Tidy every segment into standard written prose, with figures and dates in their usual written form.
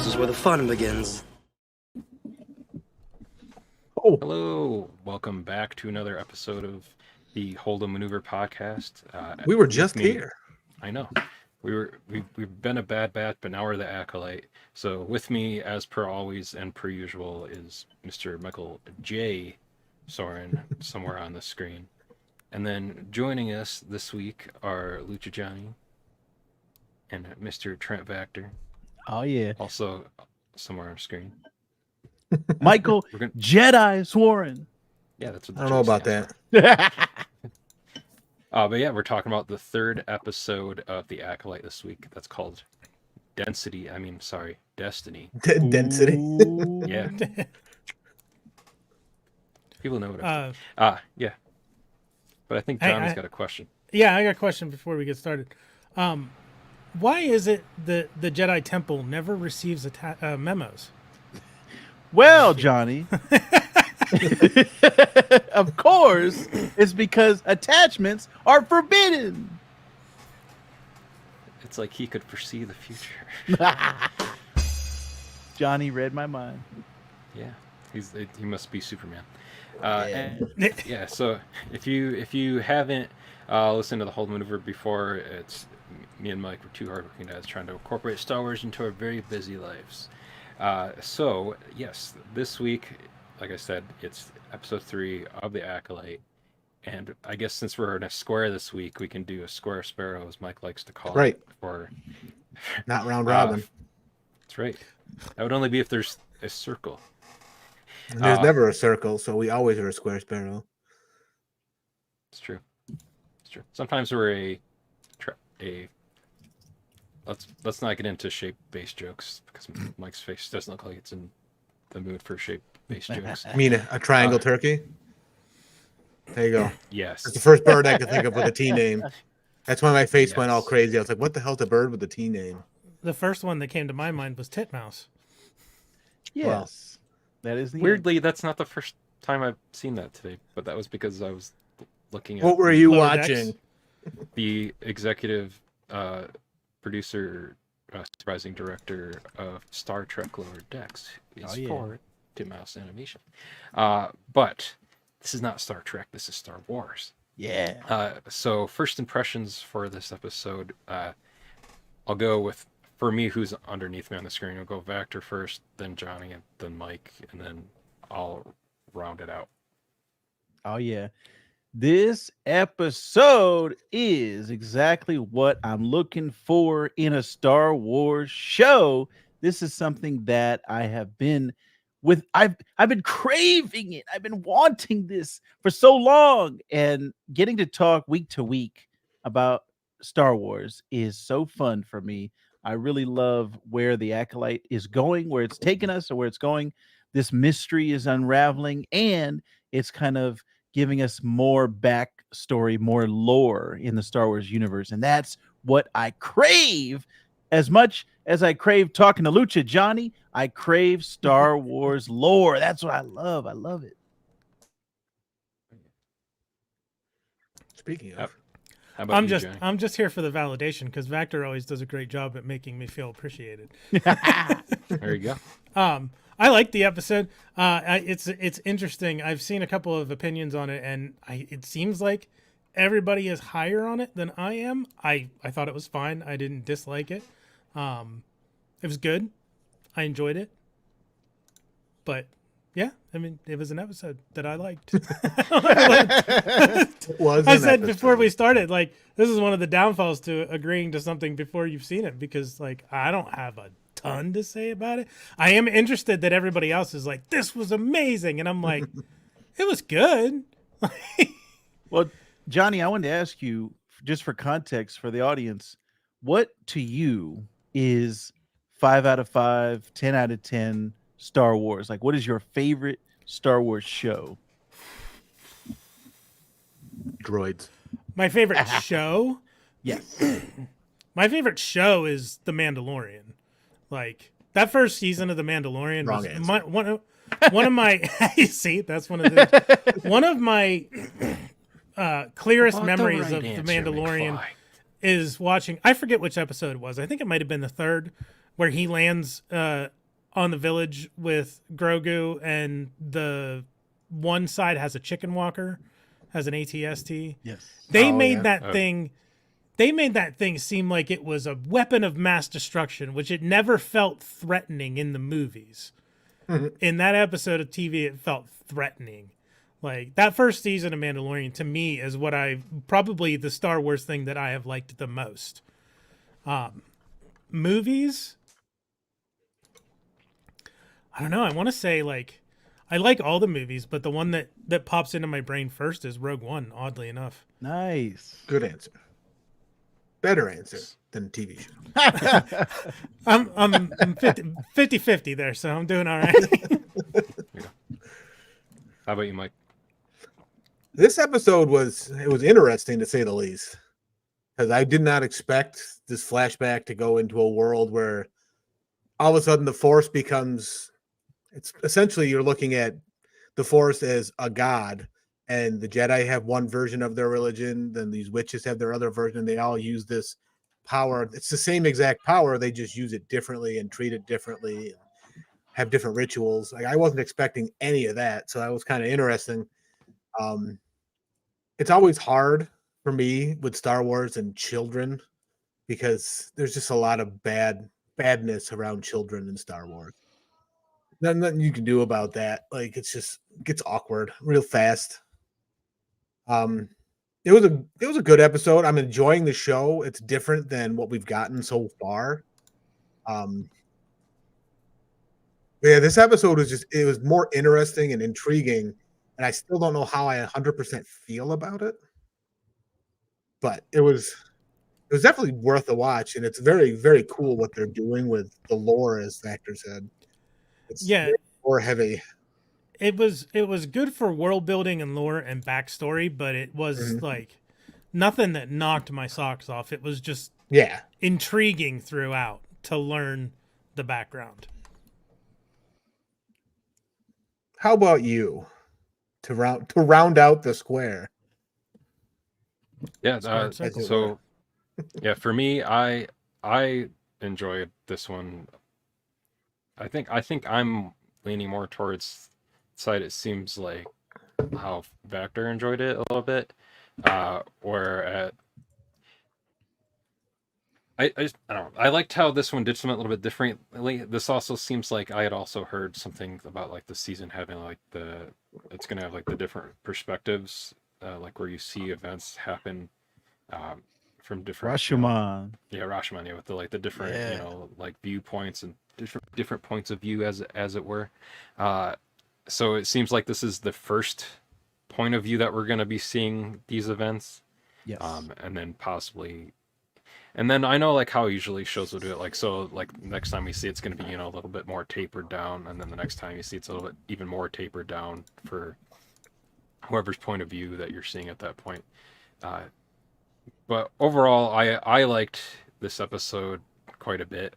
is where the fun begins. Oh. Hello, welcome back to another episode of the Hold a Maneuver podcast. We were just here. I know. We've been a bad bat, but now we're the Acolyte. So with me, as per always and per usual, is Mr. Michael J. Soren, somewhere on the screen. And then joining us this week are Lucha Johnny and Mr. Trent Vactor. Oh, yeah. Also somewhere on screen. Michael Jedi Soren. Yeah, that's what I don't know about that. But yeah, we're talking about the third episode of the Acolyte this week. That's called Destiny. Density. Yeah. People know what I'm saying. Yeah. But I think Johnny's got a question. Yeah, I got a question before we get started. Why is it the Jedi Temple never receives memos? Well, Johnny, of course, it's because attachments are forbidden. It's like he could foresee the future. Johnny read my mind. Yeah, he must be Superman. Yeah. So if you haven't listened to the Hold Maneuver before, it's me and Mike were two hardworking guys trying to incorporate Star Wars into our very busy lives. So yes, this week, like I said, it's episode 3 of the Acolyte, and I guess since we're in a square this week, we can do a square sparrow, as Mike likes to call it. For not round robin. That's right. That would only be if there's a circle. And there's never a circle, so we always are a square sparrow. It's true. It's true. Sometimes we're a Let's not get into shape-based jokes because Mike's face doesn't look like it's in the mood for shape-based jokes. I mean, a triangle turkey? There you go. Yes. That's the first bird I could think of with a T name. That's why my face went all crazy. I was like, what the hell's a bird with a T name? The first one that came to my mind was titmouse. Yes. Well, that is the weirdly, that's not the first time I've seen that today, but that was because I was looking at what were you watching? The executive producer, surprising director of Star Trek Lower Decks is for Titmouse Animation. But this is not Star Trek, this is Star Wars. Yeah. So first impressions for this episode, I'll go with, for me, who's underneath me on the screen. I'll go Vactor first, then Johnny, and then Mike, and then I'll round it out. Oh, yeah. This episode is exactly what I'm looking for in a Star Wars show. This is something that I have been I've been craving it. I've been wanting this for so long, and getting to talk week to week about Star Wars is so fun for me. I really love where the Acolyte is going, where it's taken us, or where it's going. This mystery is unraveling, and it's kind of giving us more backstory, more lore in the Star Wars universe. And that's what I crave. As much as I crave talking to Lucha Johnny, I crave Star Wars lore. That's what I love. I love it. Speaking of, how about you, Johnny? I'm just here for the validation because Vactor always does a great job at making me feel appreciated. There you go. I like the episode. It's interesting. I've seen a couple of opinions on it, and it seems like everybody is higher on it than I am. I thought it was fine. I didn't dislike it. It was good. I enjoyed it. But yeah, I mean, it was an episode that I liked. I said before we started, like, this is one of the downfalls to agreeing to something before you've seen it, because like I don't have a ton to say about it. I am interested that everybody else is like, this was amazing, and I'm like, it was good. Well, Johnny, I wanted to ask you, just for context for the audience, what to you is 5 out of 5, 10 out of 10 Star Wars? Like, what is your favorite Star Wars show? droids. My favorite show? Yes. My favorite show is The Mandalorian. Like, that first season of The Mandalorian Wrong was answer. one of my see, that's one of my clearest memories of The Mandalorian is watching, I forget which episode it was. I think it might have been the third, where he lands on the village with Grogu, and the one side has a chicken walker, has an ATST. Yes. They Oh, made yeah. that thing. They made that thing seem like it was a weapon of mass destruction, which it never felt threatening in the movies. In that episode of TV, it felt threatening. Like that first season of Mandalorian to me is what probably the Star Wars thing that I have liked the most. Movies, I don't know. I want to say like I like all the movies, but the one that pops into my brain first is Rogue One. Oddly enough, Nice. Good answer. Better answer than TV show. I'm 50-50 there, so I'm doing all right. How about you, Mike? This episode was interesting to say the least, because I did not expect this flashback to go into a world where all of a sudden the Force becomes. It's essentially you're looking at the Force as a god, and the Jedi have one version of their religion, then these witches have their other version. They all use this power. It's the same exact power. They just use it differently and treat it differently, and have different rituals. Like I wasn't expecting any of that, so that was kind of interesting. It's always hard for me with Star Wars and children because there's just a lot of badness around children in Star Wars. Nothing you can do about that. Like it gets awkward real fast. It was a good episode. I'm enjoying the show. It's different than what we've gotten so far. Yeah, this episode it was more interesting and intriguing, and I still don't know how I 100% feel about it. But it was definitely worth a watch, and it's very, very cool what they're doing with the lore, as Vactor said. It's very lore heavy. It was good for world building and lore and backstory, but it was like nothing that knocked my socks off. It was just intriguing throughout to learn the background. How about you to round out the square? Yeah, so yeah, for me, I enjoyed this one. I think I'm leaning more towards the side. It seems like how Vactor enjoyed it a little bit, where I don't know. I liked how this one did something a little bit differently. This also seems like I had also heard something about like the season having like it's gonna have like the different perspectives, like where you see events happen from different Rashomon. Rashomon, with the different like viewpoints and different points of view as it were. So it seems like this is the first point of view that we're gonna be seeing these events. Yes. And then possibly. And then I know like how usually shows will do it, like next time we see it's going to be a little bit more tapered down, and then the next time you see it's a little bit even more tapered down for whoever's point of view that you're seeing at that point. But overall, I liked this episode quite a bit,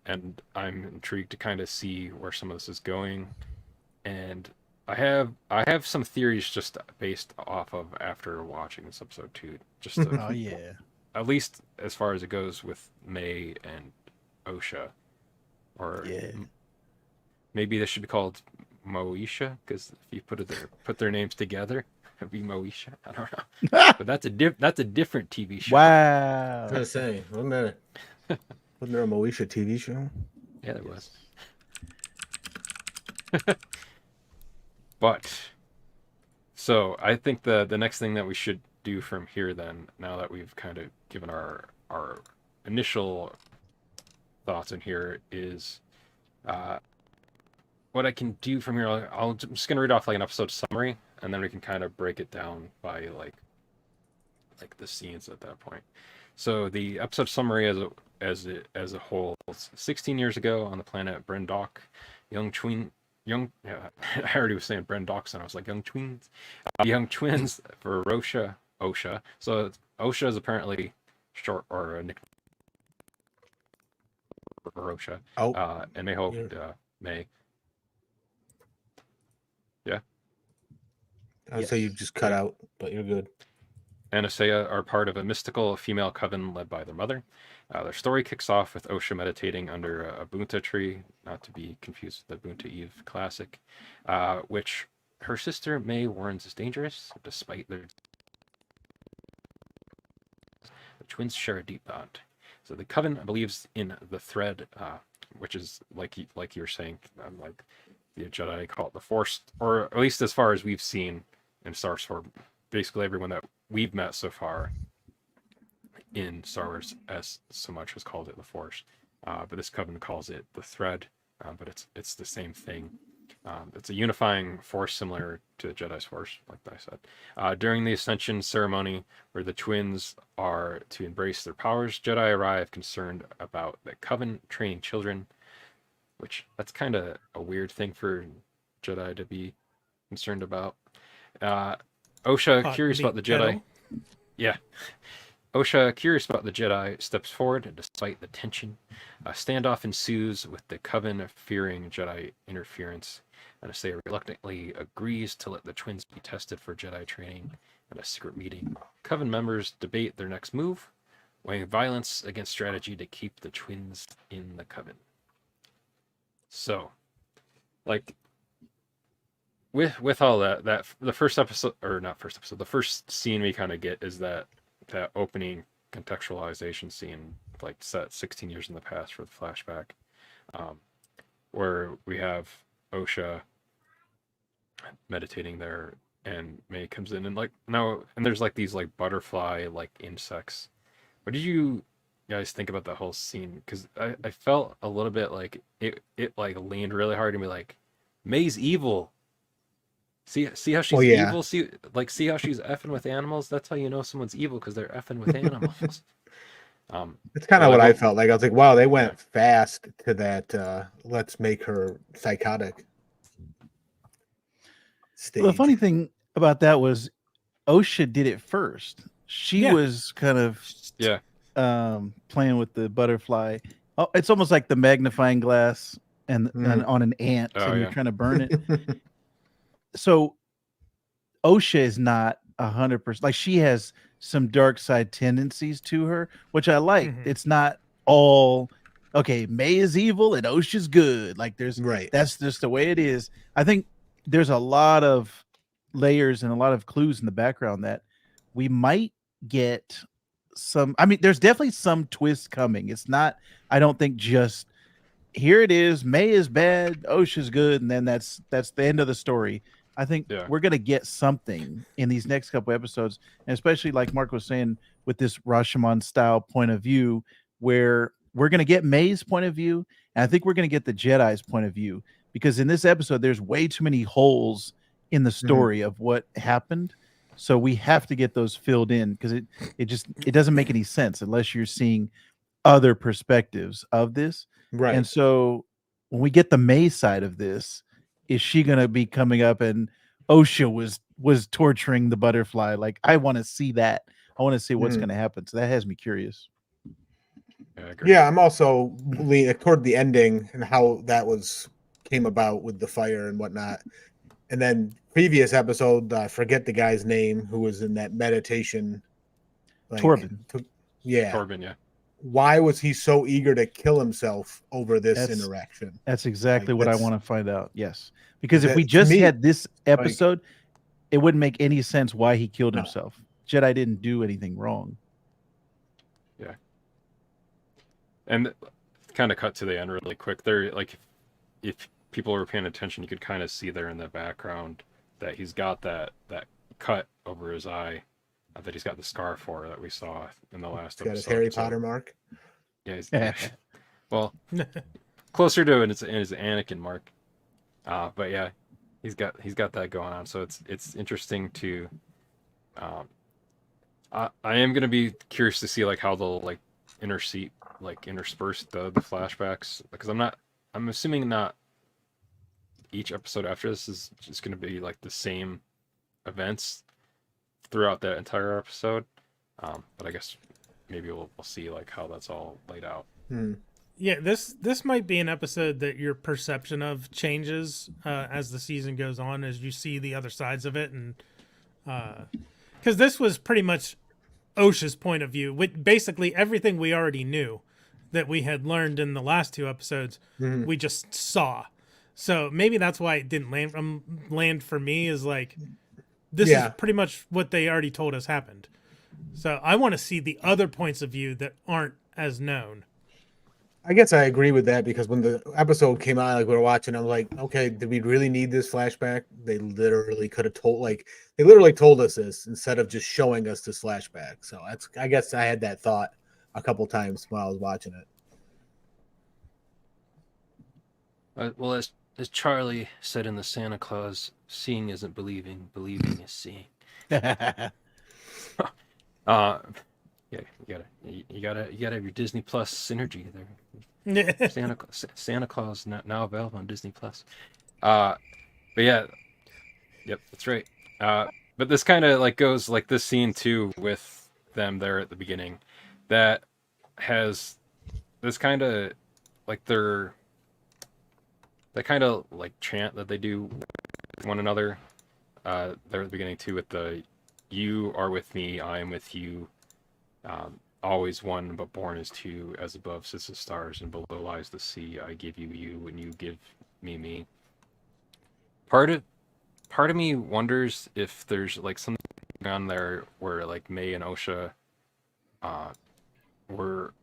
and I'm intrigued to kind of see where some of this is going, and I have some theories just based off of after watching this episode too, just to, Oh yeah. at least as far as it goes with Mae and Osha, or maybe this should be called Moesha, because if you put their names together, it'd be Moesha. I don't know, but that's a different TV show. I Wow. was gonna say, wasn't there a Moesha TV show? Yeah, there was. But so I think the next thing that we should do from here then, now that we've kind of given our initial thoughts in here, is what I can do from here. I'm just gonna read off like an episode summary, and then we can kind of break it down by like the scenes at that point. So the episode summary as a whole: 16 years ago on the planet Brendok, I already was saying Brendok, and I was like young twins for Osha. So Osha is apparently short or a nickname for Osha. And they hope Mae. Yeah. I would say you just cut out, but you're good. Aniseya are part of a mystical female coven led by their mother. Their story kicks off with Osha meditating under a Bunta tree, not to be confused with the Bunta Eve classic, which her sister Mae warns is dangerous. Despite the twins share a deep bond. So the coven believes in the thread, which is like you were saying, like the Jedi call it the Force, or at least as far as we've seen in Star Wars, for basically everyone that we've met so far in Star Wars, as so much has called it the Force, but this coven calls it the thread, but it's the same thing. It's a unifying force similar to the Jedi's Force, like I said. During the Ascension ceremony, where the twins are to embrace their powers, Jedi arrive concerned about the coven training children, which that's kind of a weird thing for Jedi to be concerned about. Osha, curious about the Jedi. Yeah. Osha, curious about the Jedi, steps forward, and despite the tension, a standoff ensues with the coven fearing Jedi interference. Aniseya reluctantly agrees to let the twins be tested for Jedi training at a secret meeting. Coven members debate their next move, weighing violence against strategy to keep the twins in the coven. So, like, with all that the first episode, or not first episode, the first scene we kind of get is that opening contextualization scene, like set 16 years in the past for the flashback, where we have Osha meditating there, and Mae comes in, and like now, and there's like these like butterfly like insects. What did you guys think about the whole scene? Because I felt a little bit like it like leaned really hard and be like, Mae's evil. See how she's evil? See how she's effing with animals? That's how you know someone's evil, because they're effing with animals. It's kind of what I felt like. I was like, wow, they went fast to that let's make her psychotic stage. Well, the funny thing about that was Osha did it first. She was kind of playing with the butterfly. Oh, it's almost like the magnifying glass and on an ant, and you're trying to burn it. So Osha is not 100%, like, she has some dark side tendencies to her, which I like. It's not all okay. Mae is evil and Osha's good. Like, that's just the way it is. I think there's a lot of layers and a lot of clues in the background that we might get some. I mean, there's definitely some twist coming. It's not, I don't think, just here it is, Mae is bad, Osha's good, and then that's the end of the story. I think we're going to get something in these next couple episodes, and especially like Mark was saying, with this Rashomon style point of view, where we're going to get Mae's point of view, and I think we're going to get the Jedi's point of view, because in this episode, there's way too many holes in the story of what happened. So we have to get those filled in, because it doesn't make any sense unless you're seeing other perspectives of this. Right. And so when we get the Mae side of this, is she going to be coming up and Osha was torturing the butterfly? Like, I want to see that. I want to see what's going to happen. So that has me curious. Yeah, I'm also leaning toward the ending and how that came about with the fire and whatnot. And then previous episode, I forget the guy's name who was in that meditation. Torbin. Torbin, yeah. Why was he so eager to kill himself over this interaction? That's exactly what I want to find out. Yes. Because if we just had this episode, it wouldn't make any sense why he killed himself. Jedi didn't do anything wrong. Yeah. And kind of cut to the end really quick. There, like, if people were paying attention, you could kind of see there in the background that he's got that cut over his eye, that he's got the scar for, that we saw in the last episode. Got his Harry Potter mark. Yeah, well, closer to it, it's Anakin mark. But yeah, he's got that going on. So it's interesting to. I am gonna be curious to see like how they'll like intersperse the flashbacks, because I'm assuming not each episode after this is just gonna be like the same events throughout that entire episode. But I guess maybe we'll see like how that's all laid out. Yeah, this might be an episode that your perception of changes as the season goes on, as you see the other sides of it, and because this was pretty much Osha's point of view, with basically everything we already knew that we had learned in the last two episodes, we just saw. So maybe that's why it didn't land for me, is like, this is pretty much what they already told us happened. So I want to see the other points of view that aren't as known. I guess I agree with that, because when the episode came out, like we were watching, I'm like, okay, did we really need this flashback? They literally could have they literally told us this instead of just showing us this flashback. So I guess I had that thought a couple times while I was watching it. Well, as Charlie said in the Santa Claus, seeing isn't believing, believing is seeing. Yeah, you gotta have your Disney Plus synergy there. Santa Claus now available on Disney Plus. But yeah, yep, that's right. But this kind of like goes like this scene too with them there at the beginning, that has this kind of like that kind of like chant that they do with one another. There at the beginning too, with the "You are with me, I am with you. Always one, but born as two. As above sits the stars, and below lies the sea. I give you you, and you give me me." Part of me wonders if there's like something on there where like Mae and Osha were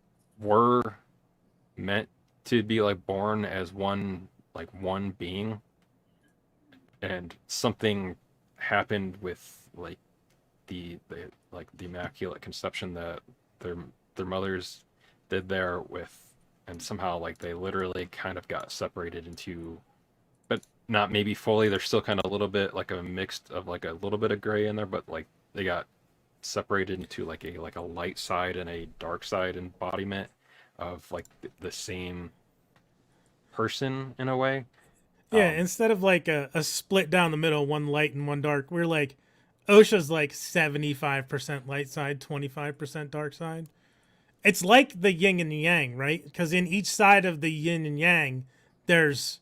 meant to be like born as one being, and something happened with like the immaculate conception that their mothers did there with, and somehow like they literally kind of got separated into, but not maybe fully. There's still kind of a little bit like a mixed of like a little bit of gray in there, but like they got separated into like a light side and a dark side embodiment of like the same person in a way. Yeah, instead of like a split down the middle, one light and one dark, we're like, Osha's like 75% light side, 25% dark side. It's like the yin and yang, right? Because in each side of the yin and yang, there's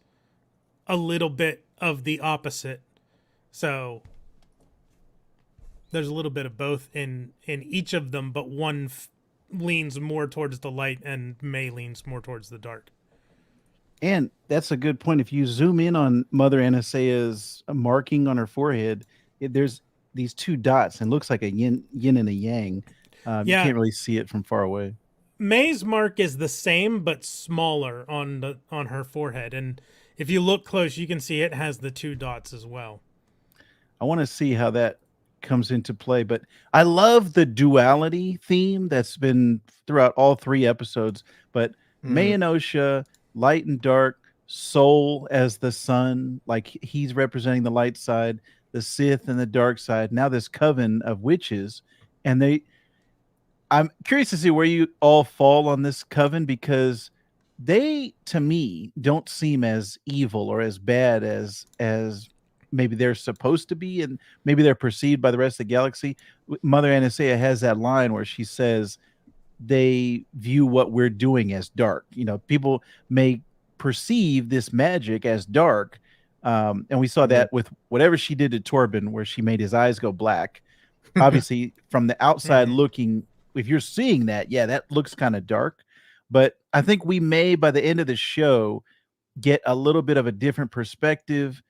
a little bit of the opposite. So there's a little bit of both in each of them, but one leans more towards the light and Mae leans more towards the dark. And that's a good point. If you zoom in on Mother Aniseya's marking on her forehead, there's these two dots, and it looks like a yin and a yang. You can't really see it from far away. Mae's mark is the same but smaller on her forehead, and if you look close, you can see it has the two dots as well. I want to see how that comes into play, but I love the duality theme that's been throughout all three episodes. But Mae and Osha, light and dark, Sol as the sun, like he's representing the light side, the Sith and the dark side. Now this coven of witches, and I'm curious to see where you all fall on this coven, because they, to me, don't seem as evil or as bad as maybe they're supposed to be, and maybe they're perceived by the rest of the galaxy. Mother Aniseya has that line where she says they view what we're doing as dark. You know, people may perceive this magic as dark. And we saw that with whatever she did to Torbin, where she made his eyes go black. Obviously, from the outside looking, if you're seeing that, yeah, that looks kind of dark. But I think we may, by the end of the show, get a little bit of a different perspective,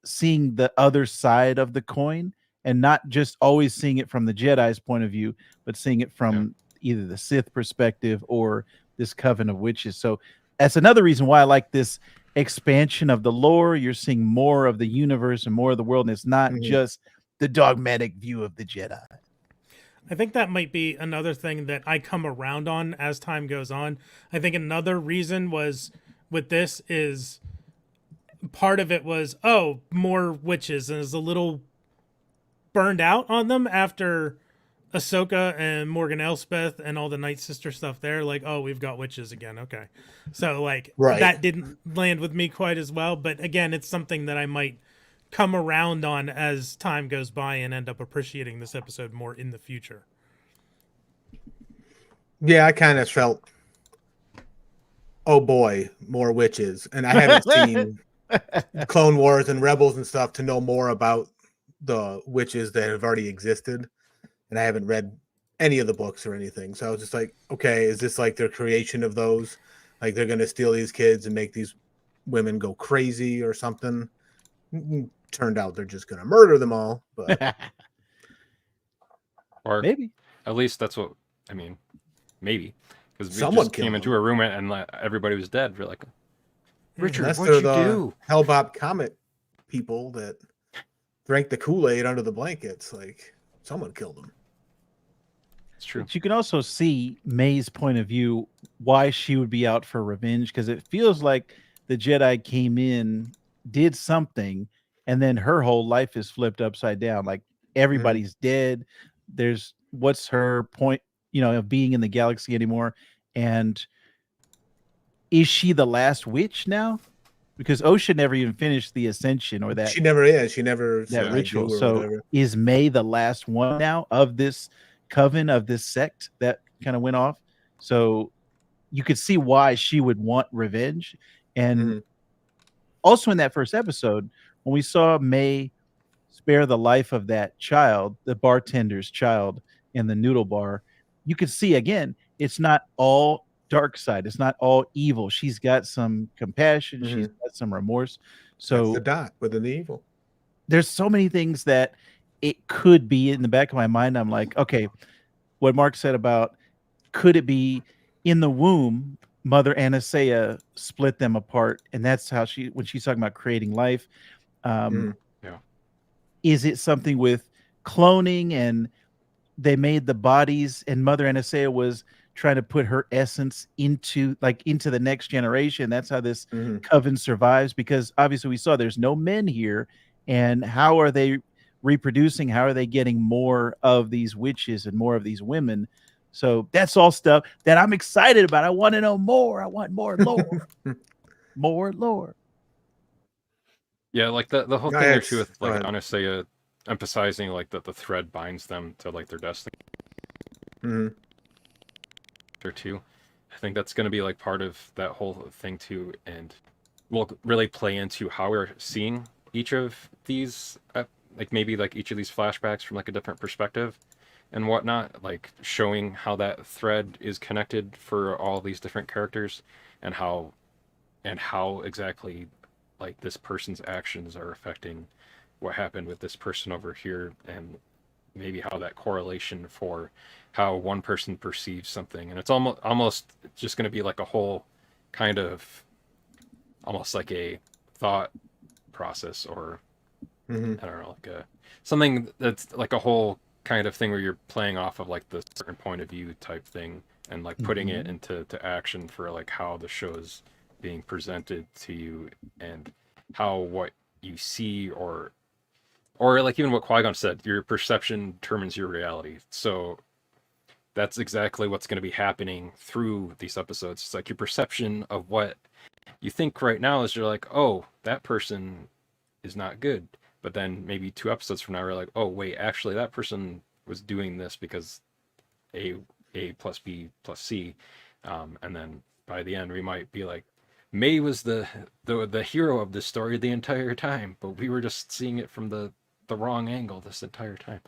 seeing the other side of the coin, and not just always seeing it from the Jedi's point of view, but seeing it from either the Sith perspective or this coven of witches. So that's another reason why I like this expansion of the lore. You're seeing more of the universe and more of the world, and it's not just the dogmatic view of the Jedi. I think that might be another thing that I come around on as time goes on. I think another reason was with this is part of it was, more witches, and is a little burned out on them after Ahsoka and Morgan Elspeth and all the Night Sister stuff there. Like, we've got witches again. Okay. So like that didn't land with me quite as well. But again, it's something that I might come around on as time goes by and end up appreciating this episode more in the future. Yeah, I kind of felt, oh boy, more witches. And I haven't seen Clone Wars and Rebels and stuff to know more about the witches that have already existed, and I haven't read any of the books or anything. So I was just like, okay, is this like their creation of those? Like they're gonna steal these kids and make these women go crazy or something? Turned out they're just gonna murder them all. But Or Maybe. at least that's what I mean. Maybe because we Someone just came killed into them. a room and everybody was dead. We're like, Richard, unless what'd they're you the do? Hellbop Comet people that drank the Kool-Aid under the blankets, like someone killed them. It's true. But you can also see Mae's point of view, why she would be out for revenge, because it feels like the Jedi came in, did something, and then her whole life is flipped upside down. Like everybody's dead. There's what's her point, of being in the galaxy anymore? And is she the last witch now? Because Osha never even finished the Ascension or that She never that said, "I ritual. do," or So whatever. is Mae the last one now of this coven, of this sect that kind of went off? So you could see why she would want revenge. And also in that first episode, when we saw Mae spare the life of that child, the bartender's child in the noodle bar, you could see again, it's not all dark side. It's not all evil. She's got some compassion. She's got some remorse. That's So the dot within the evil. there's so many things that it could be in the back of my mind. I'm like, okay, what Mark said about could it be in the womb, Mother Aniseya split them apart, and that's how when she's talking about creating life. Yeah. Is it something with cloning and they made the bodies, and Mother Aniseya was trying to put her essence into the next generation? That's how this coven survives, because obviously we saw there's no men here, and how are they reproducing? How are they getting more of these witches and more of these women? So that's all stuff that I'm excited about. I want to know more. I want more lore. More lore. Yeah, like the whole No, thing there it's- too with go like ahead. Aniseya emphasizing like that the thread binds them to like their destiny or two. I think that's going to be like part of that whole thing too, and will really play into how we're seeing each of these, like maybe like each of these flashbacks from like a different perspective and whatnot, like showing how that thread is connected for all these different characters, and how exactly like this person's actions are affecting what happened with this person over here, and maybe how that correlation for how one person perceives something. And it's almost just going to be like a whole kind of almost like a thought process, or I don't know, like something that's like a whole kind of thing where you're playing off of like the certain point of view type thing, and like putting it into action for like how the show's being presented to you, and how what you see or like even what Qui-Gon said, your perception determines your reality. So that's exactly what's going to be happening through these episodes. It's like your perception of what you think right now is, you're like, oh, that person is not good. But then maybe 2 episodes from now, we're like, oh, wait, actually that person was doing this because A plus B plus C. And then by the end, we might be like, Mae was the hero of this story the entire time, but we were just seeing it from the wrong angle this entire time.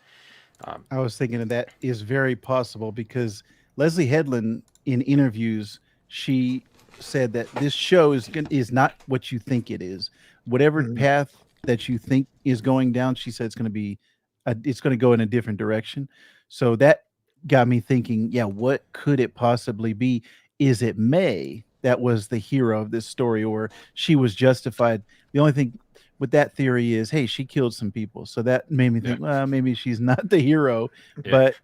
I was thinking of that is very possible, because Leslie Headland in interviews, she said that this show is not what you think it is. Whatever path that you think is going down, she said it's going to go in a different direction. So that got me thinking, yeah, what could it possibly be? Is it Mae that was the hero of this story, or she was justified? The only thing with that theory is, hey, she killed some people. So that made me think, well, maybe she's not the hero. Yeah. But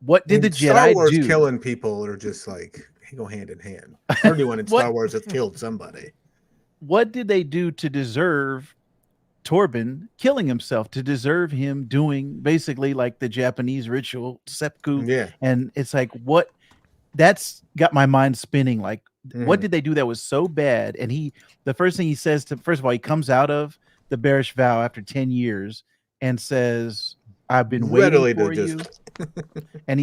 what did the Star Jedi Wars do? killing people are just like, they go hand in hand. Everyone in Star Wars has killed somebody. What did they do to deserve Torbin killing himself, to deserve him doing basically like the Japanese ritual seppuku? Yeah. And it's like, what? That's got my mind spinning. Like, what did they do that was so bad? And the first thing he says first of all, he comes out of the bearish vow after 10 years and says, I've been waiting for you. And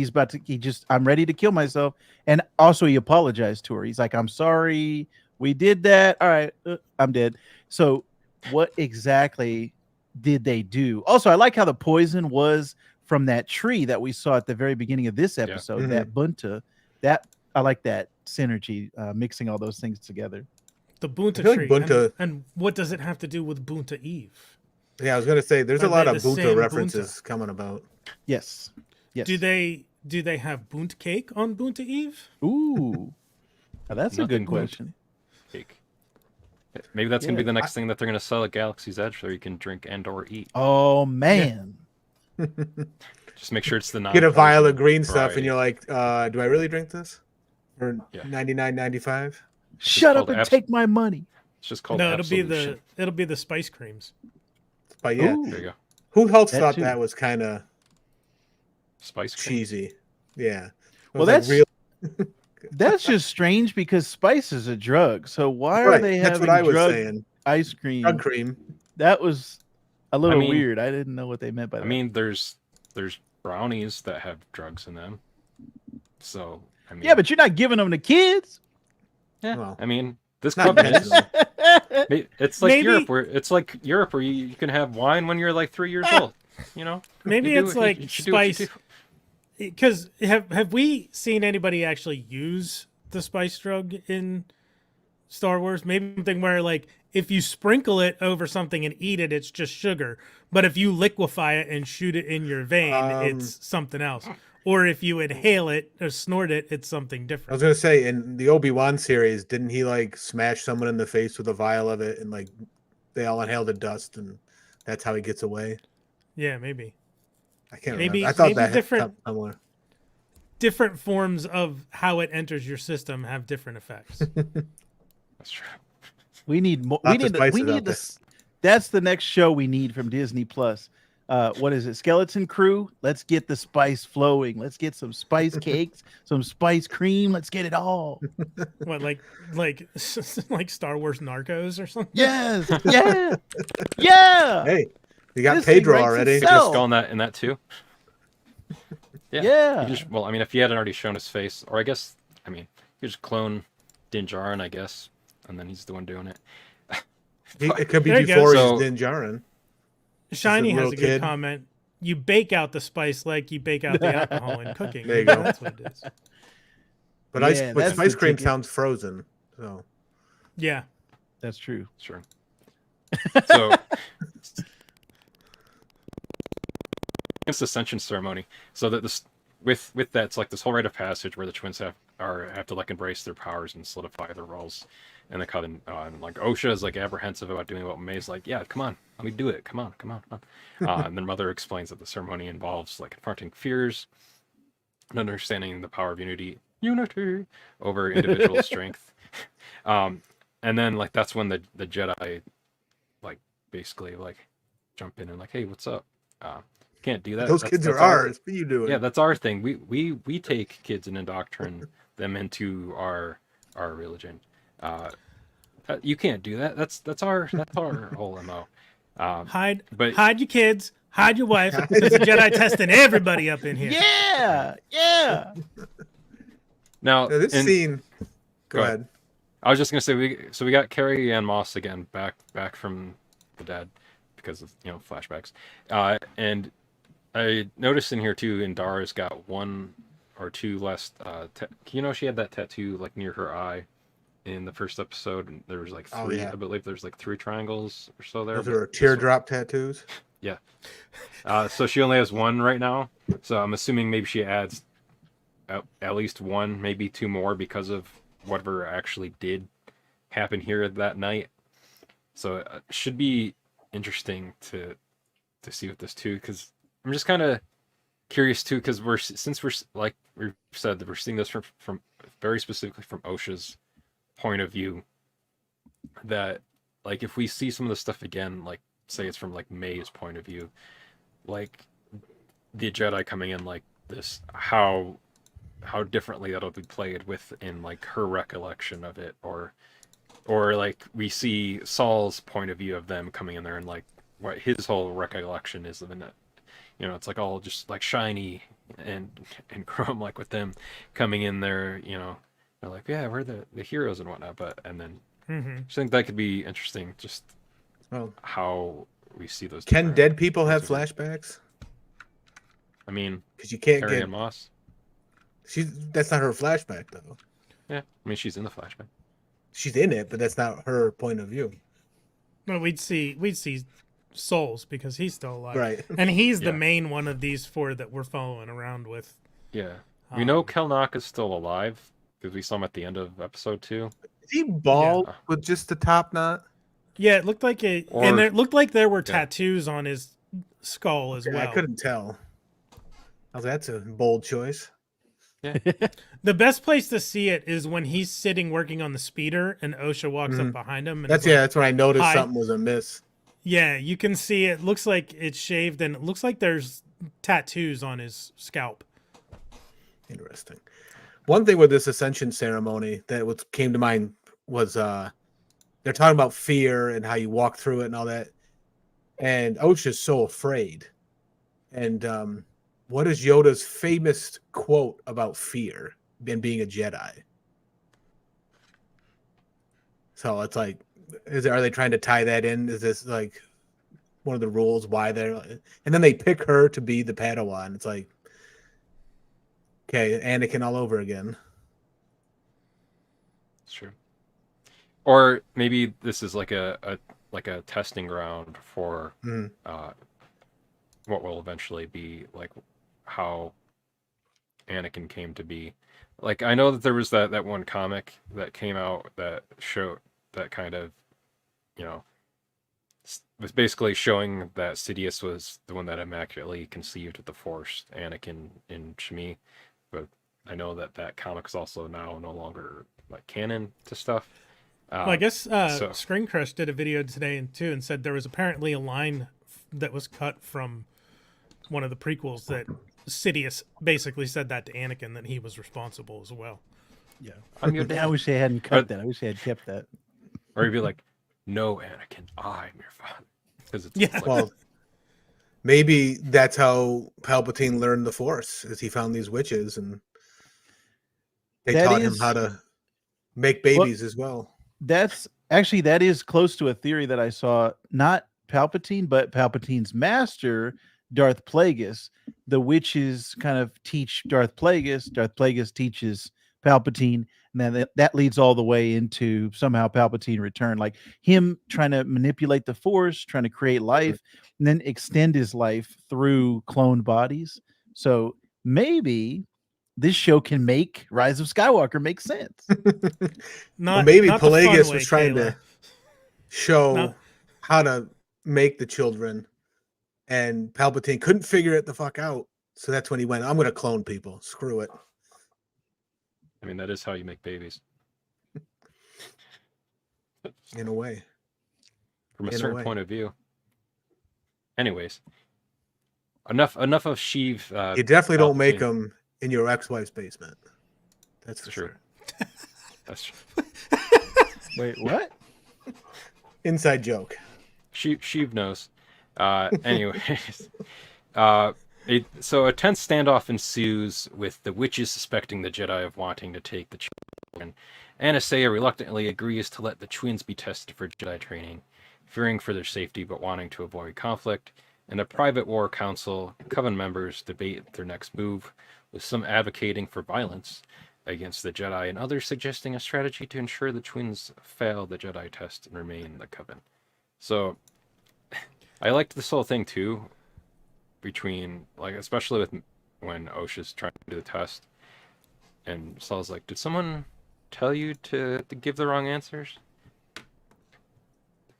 I'm ready to kill myself. And also he apologized to her. He's like, I'm sorry, we did that. All right, I'm dead. So what exactly did they do? Also, I like how the poison was from that tree that we saw at the very beginning of this episode. That bunta, that I like that synergy, mixing all those things together. The I Bunta feel like tree. Bunta. And what does it have to do with Bunta Eve? Yeah, I was gonna say there's Are a lot they of the Bunta same references coming about. Yes. Yes. Do they have Bunt cake on Bunta Eve? Ooh. Now, that's a Nothing good question. Cake. Maybe that's gonna be Yeah. the next thing that they're gonna sell at Galaxy's Edge, so you can drink and/or eat. Oh man. Just make sure it's the Get a vial of non-poison green stuff, variety. and you're like, do I really drink this for Yeah. $99.95? Shut up called and take my money. It's just called No, Absolution. it'll be the spice creams. But yeah, Ooh. There you go. who else That thought too. that was kind of Spice cream. cheesy? Yeah. It Well, was like that's real. that's just strange because spice is a drug. So why are Right, they that's having what I was drug saying. ice cream? Drug cream. That was a little mean- weird. I didn't know what they meant by that. I mean, there's brownies that have drugs in them. So I mean, yeah, but you're not giving them to kids. yeah, Well, I mean, this not coven is. intentional. It's like Maybe- Europe where you can have wine when you're like 3 years old. You know, Maybe You do it's what- like you should do what you spice. do. Because have we seen anybody actually use the spice drug in Star Wars? Maybe something where like if you sprinkle it over something and eat it, it's just sugar. But if you liquefy it and shoot it in your vein, it's something else. Or if you inhale it or snort it, it's something I was different. gonna say in the Obi-Wan series, didn't he like smash someone in the face with a vial of it, and like they all inhale the dust, and that's how he gets away? Yeah, maybe. I can't Maybe- remember. I thought maybe that different- somewhere. Different forms of how it enters your system have different effects. That's true. We need more. Lots We of need. spices We out need this. That's the next show we need from Disney Plus. What is it? Skeleton Crew. Let's get the spice flowing. Let's get some spice cakes, some spice cream. Let's get it all. What, like like Star Wars Narcos or something? Yes. Yeah. Yeah. Hey, you got This thing Pedro writes already. Put itself. your skull in that too. Yeah. Well, I mean, if he hadn't already shown his face, or I guess, I mean, you just clone Din Djarin, I guess, and then he's the one doing it. It could be There you go. before So- he's Din Djarin. Shiny Just a has little a good kid. comment. You bake out the spice like you bake out the alcohol in cooking. There you go. That's what it is. But Yeah, but that's spice the cream ticket. sounds frozen. So Yeah. That's true. Sure. So, it's the Ascension ceremony. So that this, with that, it's like this whole rite of passage where the twins have to like embrace their powers and solidify their roles in the coven. And like Osha is like apprehensive about doing what Mae's like, yeah, come on, let me do it. Come on. And then Mother explains that the ceremony involves like confronting fears and understanding the power of unity over individual strength. And then like that's when the Jedi like basically like jump in and like, hey, what's up? Can't do that. those kids are that's our- ours. What are you doing? Yeah, that's our thing. We take kids and indoctrinate them into our religion. You can't do that. That's our whole MO. Hide But your kids, hide your wife. There's a Jedi testing everybody up in here. Yeah. Yeah. now Now, this and scene. Go Go ahead. I was just gonna say we got Carrie-Anne Moss again back from the dead because of flashbacks, and I noticed in here too, Indara's got one or two less. She had that tattoo like near her eye in the first episode, and there was like Oh, three. yeah. I believe there's like 3 triangles or so there. Those but are teardrop tattoos. Yeah. So she only has 1 right now. So I'm assuming maybe she adds at least 1, maybe 2 more because of whatever actually did happen here that night. So it should be interesting to see with this too, because I'm just kind of curious too, because we're like we said that we're seeing this from very specifically from Osha's point of view. That like if we see some of the stuff again, like say it's from like Mae's point of view, like the Jedi coming in like this, how differently that'll be played within like her recollection of it, or like we see Saul's point of view of them coming in there and like what his whole recollection is of it. It's like all just like shiny and chrome, like with them coming in there, they're like, yeah, we're the heroes and whatnot, but and then I think that could be interesting, just Well, how we see those. Can different dead people have points of view. flashbacks? I mean, Because you can't Carrie-Anne get. Moss. That's not her flashback though. Yeah, I mean she's in the flashback. She's in it, but that's not her point of view. No, we'd see Souls because he's still alive, Right. and he's the Yeah. main one of these four that we're following around with. Yeah, we know Um, Kelnacca's still alive because we saw him at the end of episode 2. Is he bald Yeah. with just the top knot? Yeah, it looked like it, Or- and it looked like there were Yeah. tattoos on his skull as Yeah, well. I couldn't tell. I was that's a bold choice. The best place to see it is when he's sitting working on the speeder, and Osha walks up Mhm. behind him. And That's is like, that's when I noticed "Hi." something was amiss. Yeah, you can see it. Looks like it's shaved, and it looks like there's tattoos on his scalp. Interesting. One thing with this Ascension ceremony that what came to mind was they're talking about fear and how you walk through it and all that. And Osha's so afraid. And what is Yoda's famous quote about fear and being a Jedi? So it's like, are they trying to tie that in? Is this like one of the rules why they're? And then they pick her to be the Padawan. It's like, okay, Anakin all over again. It's true. Or maybe this is like a testing ground for Mhm. what will eventually be like how Anakin came to be. Like I know that there was that one comic that came out that showed that kind of, you know, was basically showing that Sidious was the one that immaculately conceived with the Force, Anakin in Shmi. But I know that comic is also now no longer like canon to stuff. Well, I guess so- Screen Crush did a video today and said there was apparently a line that was cut from one of the prequels that Sidious basically said that to Anakin, that he was responsible as well. Yeah. I'm your I dad. wish they hadn't cut that. I wish they had kept that. Or you'd be like, no, Anakin, I'm your father. Because it's Yeah. like, Well, maybe that's how Palpatine learned the Force, is he found these witches and they That taught him is- how to make babies as well. That is close to a theory that I saw. Not Palpatine, but Palpatine's master, Darth Plagueis. The witches kind of teach Darth Plagueis. Darth Plagueis teaches Palpatine, and then that leads all the way into somehow Palpatine return, like him trying to manipulate the Force, trying to create life, and then extend his life through cloned bodies. So maybe this show can make Rise of Skywalker make sense. Not maybe not the fun Pelagius way, was trying Kayla. to show No. how to make the children, and Palpatine couldn't figure it the fuck out. So that's when he went, I'm going to clone people. Screw it. I mean, that is how you make babies. In a way. From a In a certain way. point of view. Anyways. Enough of Sheev. You definitely don't make Palpatine. them in your ex-wife's basement. That's for True. sure. That's true. Wait, what? Inside joke. Sheev knows. Anyways. So a tense standoff ensues with the witches suspecting the Jedi of wanting to take the children. Aniseya reluctantly agrees to let the twins be tested for Jedi training, fearing for their safety but wanting to avoid conflict. In a private war council, Coven members debate their next move, with some advocating for violence against the Jedi and others suggesting a strategy to ensure the twins fail the Jedi test and remain in the Coven. So, I liked this whole thing too, between, like, especially with when Osha's trying to do the test, and Saul's like, did someone tell you to give the wrong answers?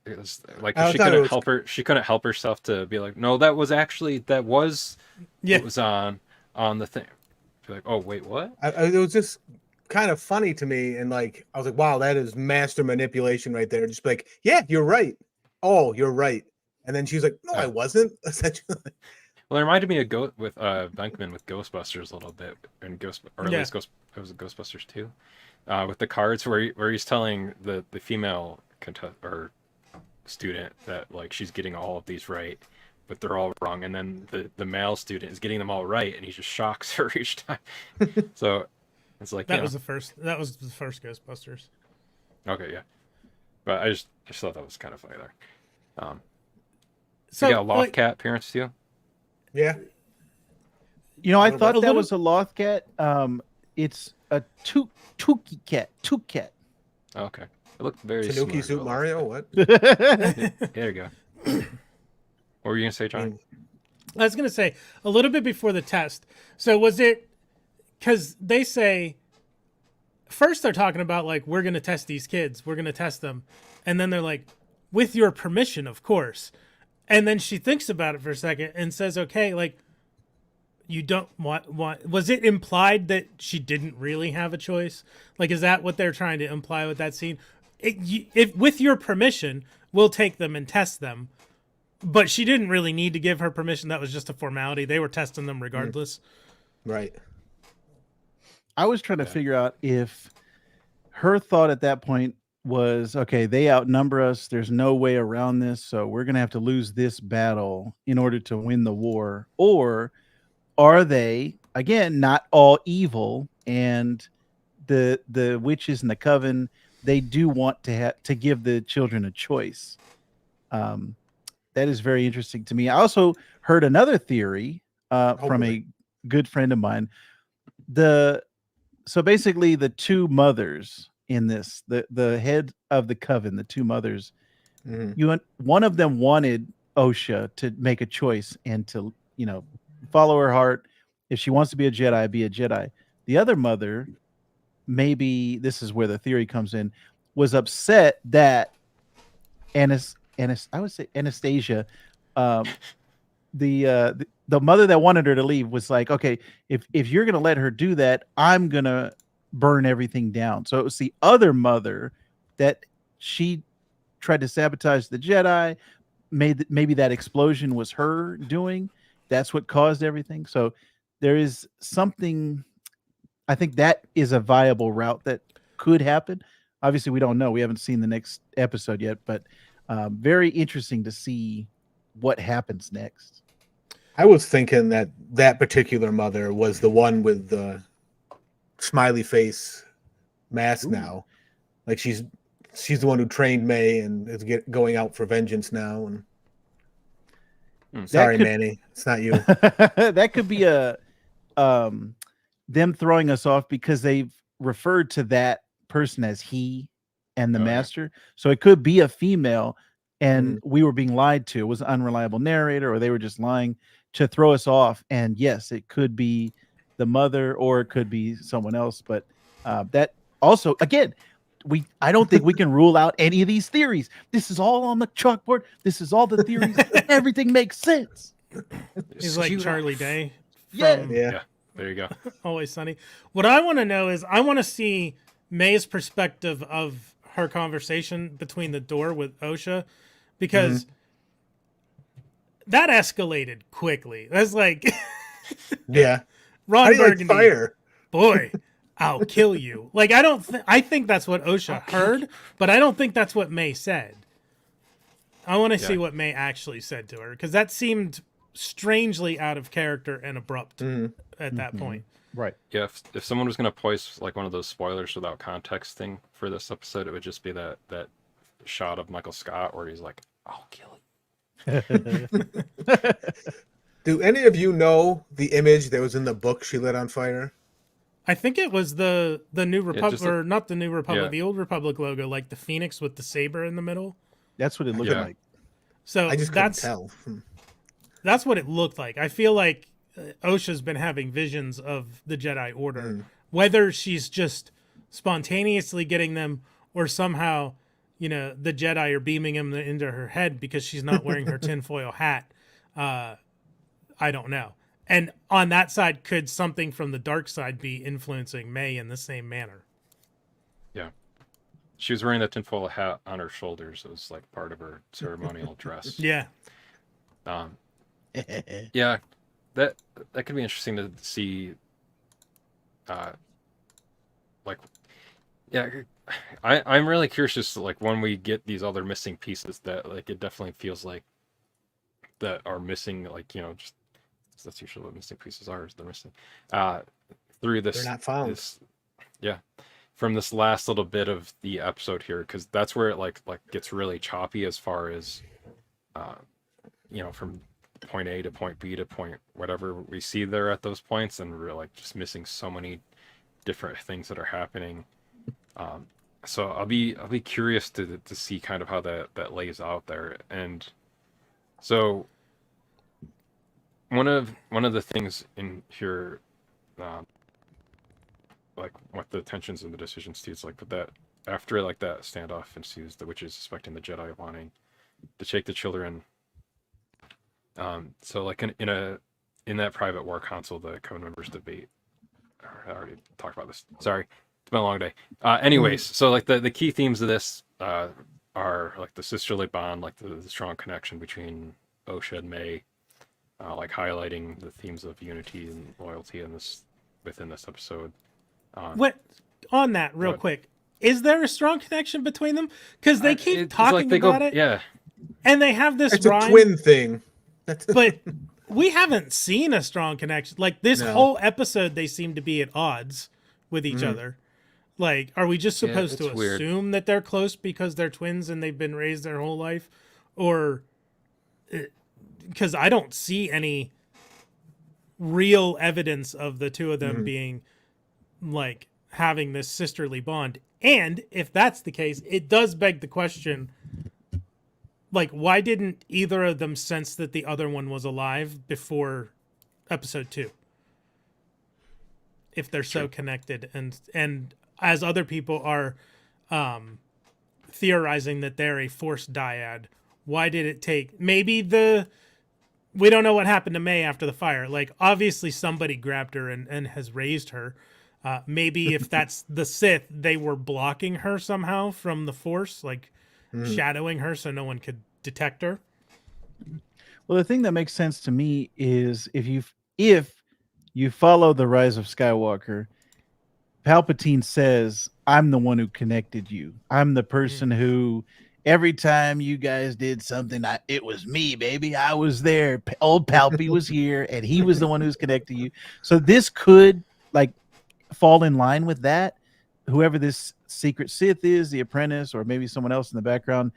It was like I she thought it couldn't was- help her. She couldn't help herself to be like, no, that was Yeah. it was on the thing. She's like, oh wait, what? It was just kind of funny to me. And like, I was like, wow, that is master manipulation right there. Just like, yeah, you're right. Oh, you're right. And then she's like, no, I wasn't. Essentially. Well, it reminded me of with Venkman with Ghostbusters a little bit, and or at Yeah. least it was Ghostbusters 2, with the cards where he's telling the female student that like she's getting all of these right, but they're all wrong, and then the male student is getting them all right, and he just shocks her each time. So it's like That was the first Ghostbusters. okay, yeah, but I just thought that was kind of funny there. So We got a loft like, cat appearance too. Yeah. You know, I A thought that little- was a loth cat. It's a Tuki cat. Tuk cat. Okay, it looked very Tanuki similar Soup to a Mario. loft What? cat. There you go. What were you gonna say, I John? mean, I was gonna say a little bit before the test. So was it because they say first they're talking about like we're gonna test these kids, we're gonna test them, and then they're like, with your permission, of course. And then she thinks about it for a second and says, "Okay, like you don't want." Was it implied that she didn't really have a choice? Like, is that what they're trying to imply with that scene? If with your permission, we'll take them and test them. But she didn't really need to give her permission. That was just a formality. They were testing them regardless. right. I was trying to figure out if her thought at that point was, okay, they outnumber us. There's no way around this. So we're going to have to lose this battle in order to win the war. Or are they, again, not all evil, and the witches and the coven, they do want to give the children a choice. That is very interesting to me. I also heard another theory from boy. a good friend of mine. So basically the two mothers in this, the head of the coven, the two mothers, one of them wanted Osha to make a choice and to, follow her heart. If she wants to be a Jedi, be a Jedi. The other mother, maybe this is where the theory comes in, was upset that I would say Anastasia, the mother that wanted her to leave was like, okay, if you're gonna let her do that, I'm gonna burn everything down. So it was the other mother that she tried to sabotage the Jedi. Maybe that explosion was her doing. That's what caused everything. So there is something. I think that is a viable route that could happen. Obviously, we don't know. We haven't seen the next episode yet, but very interesting to see what happens next. I was thinking that particular mother was the one with the smiley face mask. Ooh. Now, like she's the one who trained May and is going out for vengeance now. And sorry, Manny, it's not you. That could be them throwing us off because they've referred to that person as he and the master. So it could be a female, and we were being lied to. It was an unreliable narrator, or they were just lying to throw us off. And yes, it could be the mother, or it could be someone else. But that also, again, I don't think we can rule out any of these theories. This is all on the chalkboard. This is all the theories. Everything makes sense. He's like Charlie Day. Yeah. Yeah. There you go. Always Sunny. What I want to know is I want to see May's perspective of her conversation between the door with Osha, because that escalated quickly. That's like Yeah. Ron How do you like Burgundy. fire? Boy, I'll kill you. Like I think that's what Osha heard, but I don't think that's what May said. I want to see what May actually said to her, because that seemed strangely out of character and abrupt at that point. Right. Yeah, if someone was going to post like one of those spoilers without context thing for this episode, it would just be that shot of Michael Scott where he's like, "I'll kill you." Do any of you know the image that was in the book she lit on fire? I think it was the New Republic, like- or not the New Republic, Yeah. the Old Republic logo, like the Phoenix with the saber in the middle. That's what it looked Yeah. like. So I just couldn't tell. That's what it looked like. I feel like Osha's been having visions of the Jedi Order, whether she's just spontaneously getting them or somehow, the Jedi are beaming them into her head because she's not wearing her tinfoil hat. I don't know. And on that side, could something from the dark side be influencing May in the same manner? Yeah. She was wearing that tinfoil hat on her shoulders. It was like part of her ceremonial dress. Yeah. Yeah, that could be interesting to see. I'm really curious, just like when we get these other missing pieces, that like it definitely feels like that are missing, like just that's usually what missing pieces are. Is they're missing through this. They're not found. From this last little bit of the episode here, because that's where it like gets really choppy as far as from point A to point B to point whatever we see there at those points, and we're like just missing so many different things that are happening. So I'll be curious to see kind of how that lays out there. And so one of the things in here, like what the tensions and the decisions to, it's like that after like that standoff ensues, the witches suspecting the Jedi wanting to take the children. So like in that private war council, the coven members debate. I already talked about this. Sorry, it's been a long day. Anyways, so like the key themes of this are like the sisterly bond, like the strong connection between Osha and Mae, like highlighting the themes of unity and loyalty within this episode. What on that real quick? Is there a strong connection between them? Because they keep talking about it. Yeah. And they have this It's rhyme, a twin thing. but we haven't seen a strong connection. Like this whole episode, they seem to be at odds with each other. Like, are we just supposed to assume that they're close because they're twins and they've been raised their whole life? Or because I don't see any real evidence of the two of them being like having this sisterly bond. And if that's the case, it does beg the question, like, why didn't either of them sense that the other one was alive before episode 2? If they're so connected, and as other people are theorizing that they're a Force dyad, why did it take maybe we don't know what happened to Mae after the fire. Like, obviously somebody grabbed her and has raised her. Maybe if that's the Sith, they were blocking her somehow from the Force, like shadowing her so no one could detect her. Well, the thing that makes sense to me is if you follow the Rise of Skywalker, Palpatine says, "I'm the one who connected you. I'm the person who every time you guys did something, it was me, baby. I was there. Old Palpy was here, and he was the one who's connecting you." So this could like fall in line with that. Whoever this secret Sith is, the apprentice, or maybe someone else in the background,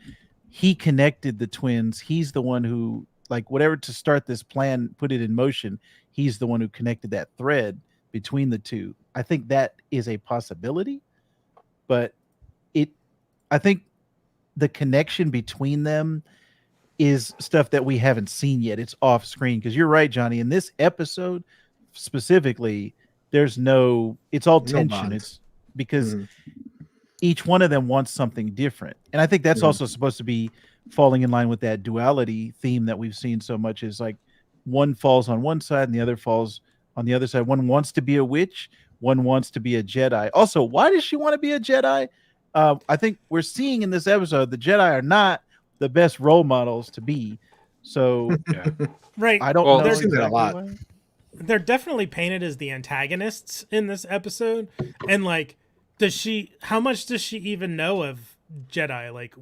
he connected the twins. He's the one who, like, whatever to start this plan, put it in motion. He's the one who connected that thread between the two. I think that is a possibility, but I think the connection between them is stuff that we haven't seen yet. It's off screen, because you're right, Johnny. In this episode specifically, it's all tension. It's because each one of them wants something different. And I think that's also supposed to be falling in line with that duality theme that we've seen so much, is like one falls on one side and the other falls on the other side. One wants to be a witch, one wants to be a Jedi. Also, why does she want to be a Jedi? I think we're seeing in this episode the Jedi are not the best role models to be. So right. I don't know. They're exactly a lot. Why. They're definitely painted as the antagonists in this episode. And like, how much does she even know of Jedi? Like,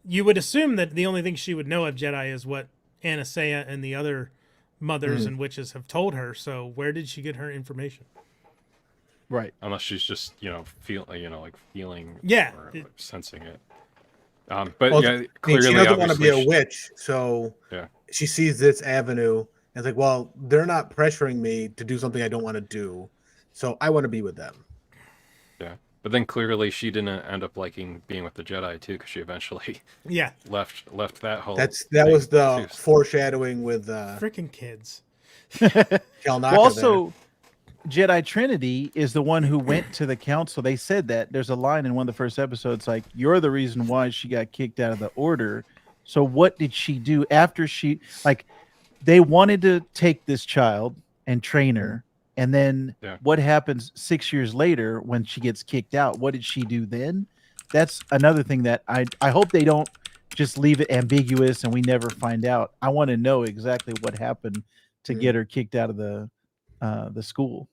you would assume that the only thing she would know of Jedi is what Aniseya and the other mothers and witches have told her. So where did she get her information? Right. Unless she's just, feeling or like, sensing it. But she clearly doesn't want to be a witch, so yeah. she sees this avenue and it's like, well, they're not pressuring me to do something I don't want to do, so I want to be with them. Yeah, but then clearly she didn't end up liking being with the Jedi too, because she eventually left that whole. That was the foreshadowing with freaking kids. Kelnacca also, Jedi Trinity is the one who went to the council. They said that there's a line in one of the first episodes, like, you're the reason why she got kicked out of the order. So what did she do after they wanted to take this child and train her. And then what happens 6 years later when she gets kicked out? What did she do then? That's another thing that I hope they don't just leave it ambiguous and we never find out. I want to know exactly what happened to get her kicked out of the school.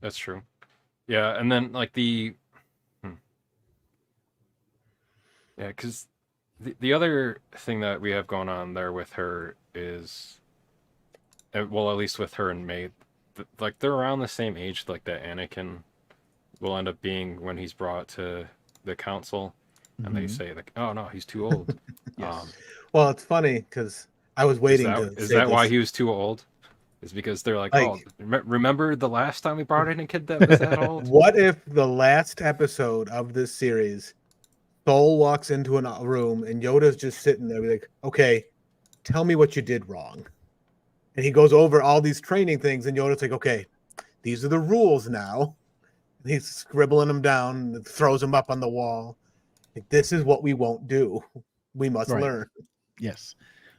That's true. Yeah, and then like because the other thing that we have going on there with her is, well, at least with her and Mae, like they're around the same age, like that Anakin will end up being when he's brought to the council, and they Mhm. say like, "Oh no, he's too old." Yes. Well, it's funny because I was Is waiting that, to is say that why this. he was too old? Is because they're like, Like, "Oh, remember the last time we brought in a kid that was that old?" what if the last episode of this series, Sol walks into a room and Yoda's just sitting there, like, okay, tell me what you did wrong. And he goes over all these training things, and Yoda's like, okay, these are the rules now. And he's scribbling them down, and throws them up on the wall. Like, this is what we won't do. We must Right. learn. Yes,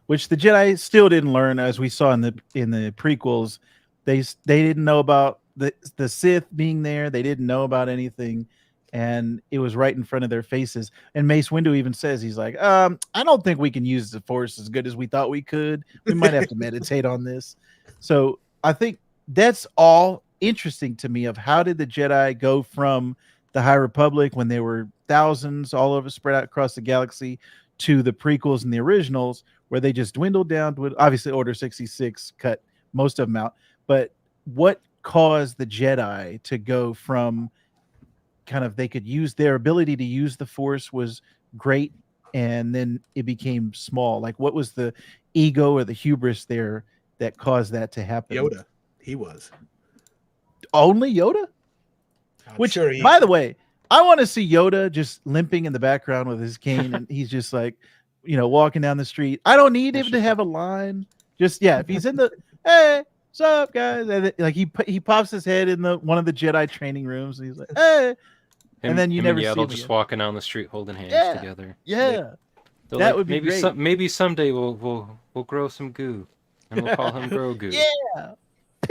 which the Jedi still didn't learn, as we saw in the prequels. They didn't know about the Sith being there. They didn't know about anything, and it was right in front of their faces. And Mace Windu even says, he's like, I don't think we can use the Force as good as we thought we could. We might have to meditate on this. So I think that's all interesting to me, of how did the Jedi go from the High Republic, when there were thousands all over, spread out across the galaxy, to the prequels and the originals, where they just dwindled down to, obviously Order 66 cut most of them out. But what caused the Jedi to go from kind of, they could use their ability to use the Force was great, and then it became small? Like, what was the ego or the hubris there that caused that to happen? Yoda, he was. Only Yoda? I'm Which, sure he, by the way, I want to see Yoda just limping in the background with his cane, and he's just like, walking down the street. I don't need him to have a line. Just, if he's in the, hey, what's up, guys? And like, he pops his head in one of the Jedi training rooms, and he's like, hey, and then you him never and see Yaddle him just again. walking down the street holding hands Yeah. together. Yeah, They're that like, would be maybe great. maybe someday we'll grow some goo, and we'll call him Grogu. Yeah.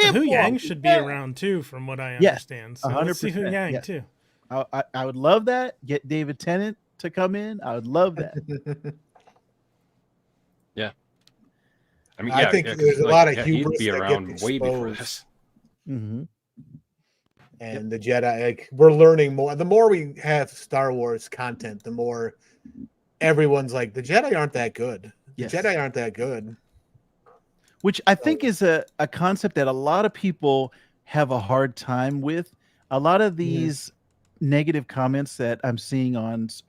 Hu Pip Yang Wong, should be yeah. around too, from what I Yes, understand. So let's see Hu 100%, Yang yes. too. I would love that. Get David Tennant to come in. I would love that. I mean, I think there's a lot of he'd hubris be that around get way before exposed. this. Mm-hmm. And the Jedi, like, we're learning more. The more we have Star Wars content, the more everyone's like, the Jedi aren't that good. The Yes. Jedi aren't that good. Which I think is a concept that a lot of people have a hard time with. A lot of these negative comments that I'm seeing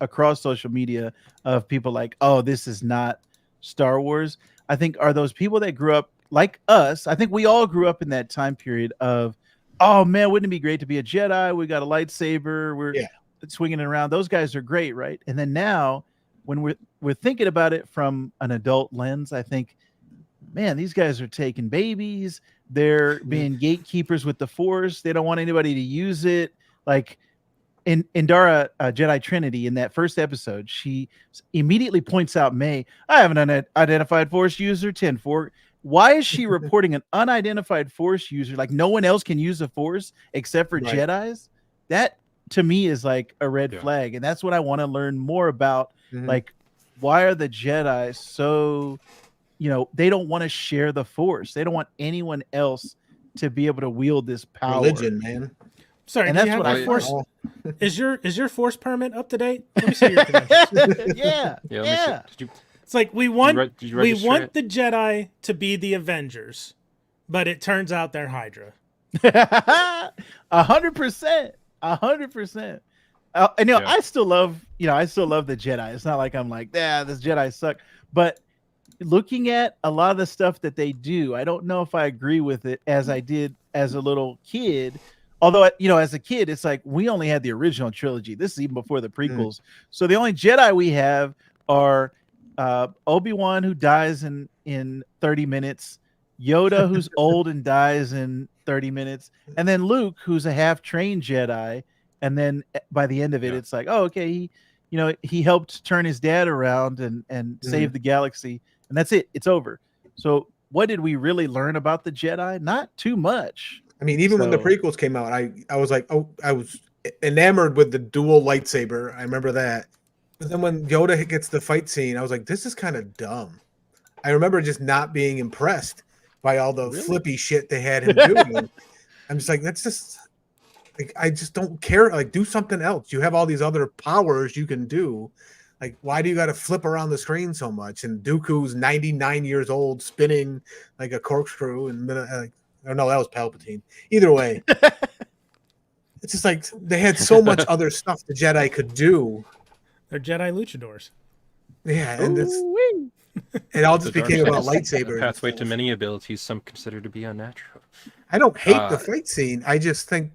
across social media of people like, oh, this is not Star Wars, I think are those people that grew up like us. I think we all grew up in that time period of, oh man, wouldn't it be great to be a Jedi? We got a lightsaber, we're swinging it around. Those guys are great, right? And then now, when we're thinking about it from an adult lens, I think, man, these guys are taking babies. They're being gatekeepers with the Force. They don't want anybody to use it. Like in Indara, Jedi Trinity, in that first episode, she immediately points out, Mae, I have an unidentified Force user, 10-4. Why is she reporting an unidentified Force user? Like, no one else can use the Force except for Jedis? That, to me, is like a red flag. And that's what I want to learn more about. Like, why are the Jedi so, they don't want to share the Force. They don't want anyone else to be able to wield this power. Religion, man. Sorry, and do that's you have what that I Force? Is your Force permit up to date? Let me see your credentials. Yeah. It's like we want did you we register want it? the Jedi to be the Avengers, but it turns out they're Hydra. 100%. 100%. And I still love the Jedi. It's not like I'm like, this Jedi suck. But looking at a lot of the stuff that they do, I don't know if I agree with it as I did as a little kid. Although, as a kid, it's like we only had the original trilogy. This is even before the prequels. So the only Jedi we have are Obi-Wan, who dies in 30 minutes, Yoda, who's old and dies in 30 minutes, and then Luke, who's a half-trained Jedi. And then by the end of it, it's like, oh, okay, he helped turn his dad around and save the galaxy, and that's it. It's over. So what did we really learn about the Jedi? Not too much. I mean, even when the prequels came out, I was like, I was enamored with the dual lightsaber. I remember that. But then when Yoda gets the fight scene, I was like, this is kind of dumb. I remember just not being impressed by all the flippy shit they had him doing. I'm just like, that's just, like, I just don't care. Like, do something else. You have all these other powers you can do. Like, why do you got to flip around the screen so much? And Dooku's 99 years old, spinning like a corkscrew, and or no, that was Palpatine. Either way, it's just like they had so much other stuff the Jedi could do. They're Jedi luchadors. Yeah, and Ooh-wee. it all The just dark became side about is a lightsabers. and pathway to stuff. many abilities some consider to be unnatural. I don't hate the Uh, fight scene. I just think,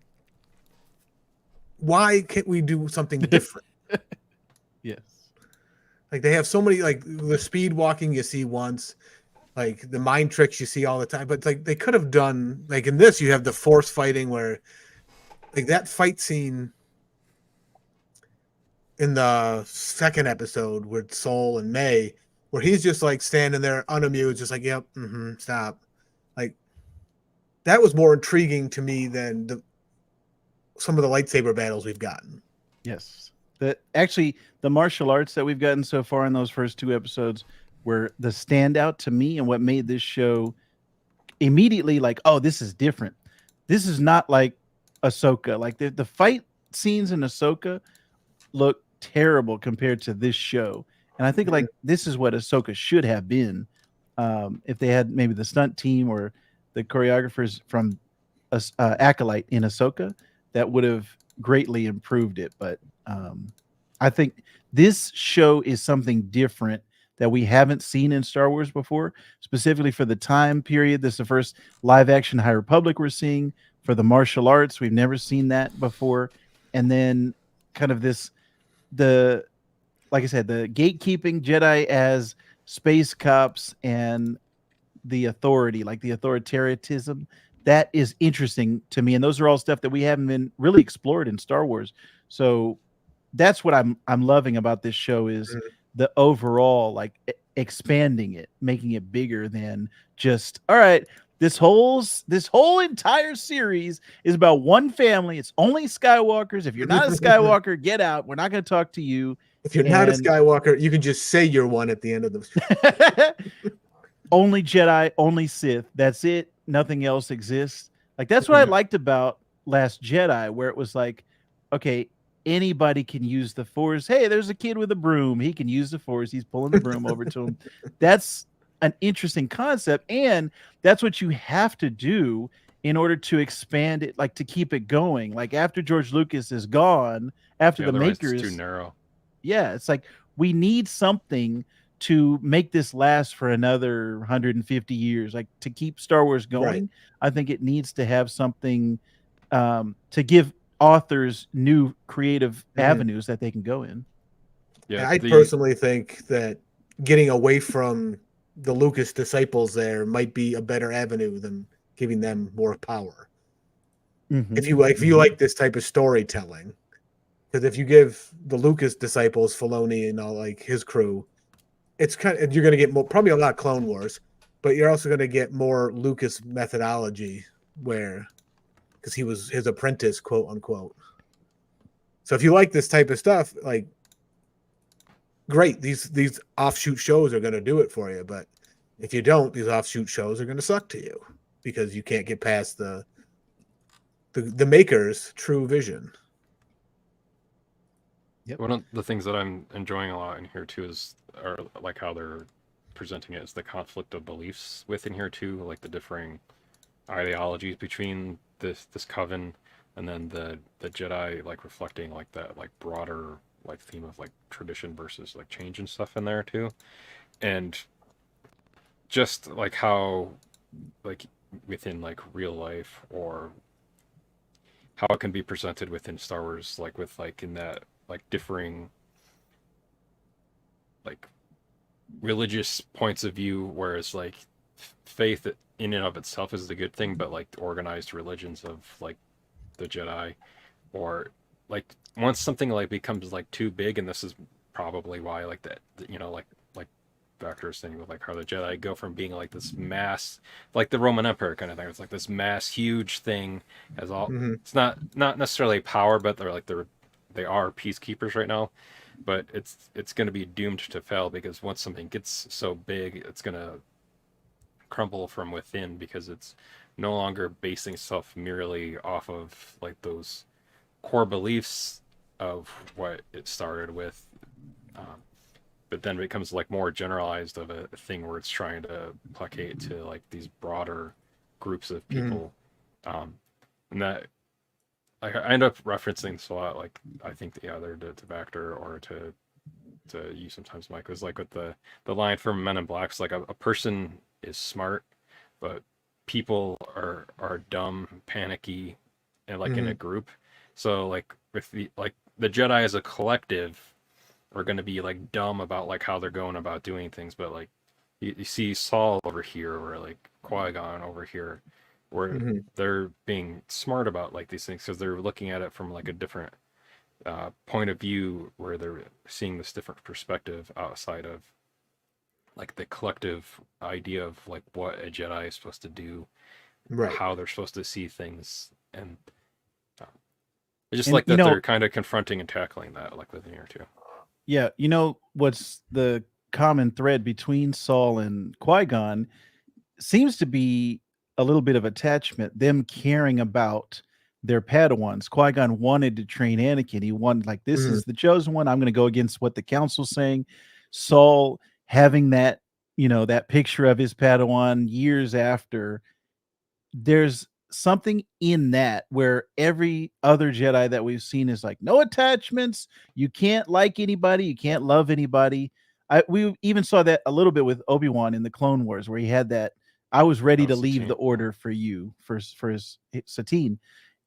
why can't we do something different? Yes. Like they have so many, like the speed walking you see once, like the mind tricks you see all the time. But like they could have done, like in this, you have the force fighting where, like that fight scene in the second episode with Sol and Mae, where he's just like standing there unamused, just like, yep, stop. Like that was more intriguing to me than some of the lightsaber battles we've gotten. Yes. The martial arts that we've gotten so far in those first 2 episodes were the standout to me and what made this show immediately like, oh, this is different. This is not like Ahsoka. Like the fight scenes in Ahsoka look terrible compared to this show. And I think like this is what Ahsoka should have been, if they had maybe the stunt team or the choreographers from Acolyte in Ahsoka, that would have greatly improved it. But I think this show is something different that we haven't seen in Star Wars before, specifically for the time period. This is the first live action High Republic we're seeing. For the martial arts, we've never seen that before. And then kind of like I said, the gatekeeping Jedi as space cops and the authority, like the authoritarianism, that is interesting to me. And those are all stuff that we haven't been really explored in Star Wars. So that's what I'm loving about this show is the overall like expanding it, making it bigger than just, all right, this whole entire series is about one family. It's only Skywalkers. If you're not a Skywalker, get out. We're not going to talk to you. If you're not a Skywalker, you can just say you're one at the end of the only Jedi, only Sith. That's it. Nothing else exists. Like that's what I liked about Last Jedi, where it was like, okay, anybody can use the Force. Hey, there's a kid with a broom. He can use the Force. He's pulling the broom over to him. That's an interesting concept, and that's what you have to do in order to expand it, like to keep it going. Like after George Lucas is gone, after the makers, it's too narrow. Yeah, it's like we need something to make this last for another 150 years, like to keep Star Wars going. Right. I think it needs to have something to give authors new creative avenues that they can go in. Yeah, I personally think that getting away from the Lucas disciples there might be a better avenue than giving them more power. If you like this type of storytelling, because if you give the Lucas disciples, Filoni and all like his crew, it's kind of, you're going to get more, probably a lot of Clone Wars, but you're also going to get more Lucas methodology because he was his apprentice, quote unquote. So if you like this type of stuff, like, great, these offshoot shows are going to do it for you. But if you don't, these offshoot shows are going to suck to you because you can't get past the maker's true vision. Yep. One of the things that I'm enjoying a lot in here too are like how they're presenting it is the conflict of beliefs within here too, like the differing ideologies between this coven and then the Jedi, like reflecting like that like broader like theme of like tradition versus like change and stuff in there too. And just like how like within like real life or how it can be presented within Star Wars, like with like in that like differing like religious points of view, whereas like faith in and of itself is the good thing, but like the organized religions of like the Jedi, or like once something like becomes like too big, and this is probably why like that, you know, like Vactor's thing with like how the Jedi go from being like this mass, like the Roman Empire kind of thing. It's like this mass huge thing as all. It's not necessarily power, but they are peacekeepers right now. But it's going to be doomed to fail because once something gets so big, it's going to crumble from within because it's no longer basing itself merely off of like those core beliefs of what it started with. But then it becomes like more generalized of a thing where it's trying to placate to like these broader groups of people. And that I end up referencing this a lot, like I think either to Vactor or to to use sometimes, Mike, was like with the line from Men in Black. It's like a person is smart, but people are dumb, panicky, and like in a group. So like with the Jedi as a collective are going to be like dumb about like how they're going about doing things, but like you see Saul over here, or like Qui-Gon over here, where they're being smart about like these things because they're looking at it from like a different point of view, where they're seeing this different perspective outside of like the collective idea of like what a Jedi is supposed to do, Right. how they're supposed to see things, and it's just like that they're kind of confronting and tackling that like within here too. Yeah, what's the common thread between Saul and Qui-Gon seems to be a little bit of attachment, them caring about their Padawans. Qui-Gon wanted to train Anakin. He wanted, like, this is the chosen one. I'm going to go against what the council's saying. Saul having that, that picture of his Padawan years after, there's something in that where every other Jedi that we've seen is like, no attachments. You can't like anybody. You can't love anybody. We even saw that a little bit with Obi-Wan in the Clone Wars, where he had that, I was ready to leave the order for you, for Satine.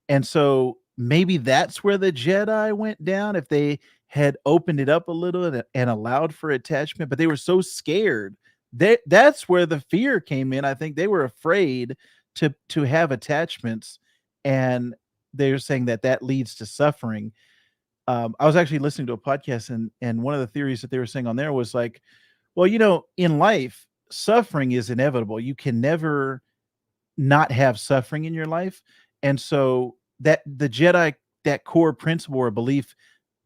And so maybe that's where the Jedi went down, if they had opened it up a little and allowed for attachment, but they were so scared. That's where the fear came in. I think they were afraid to have attachments, and they're saying that leads to suffering. I was actually listening to a podcast, and one of the theories that they were saying on there was like, well, in life, suffering is inevitable. You can never not have suffering in your life. And so that the Jedi, that core principle or belief,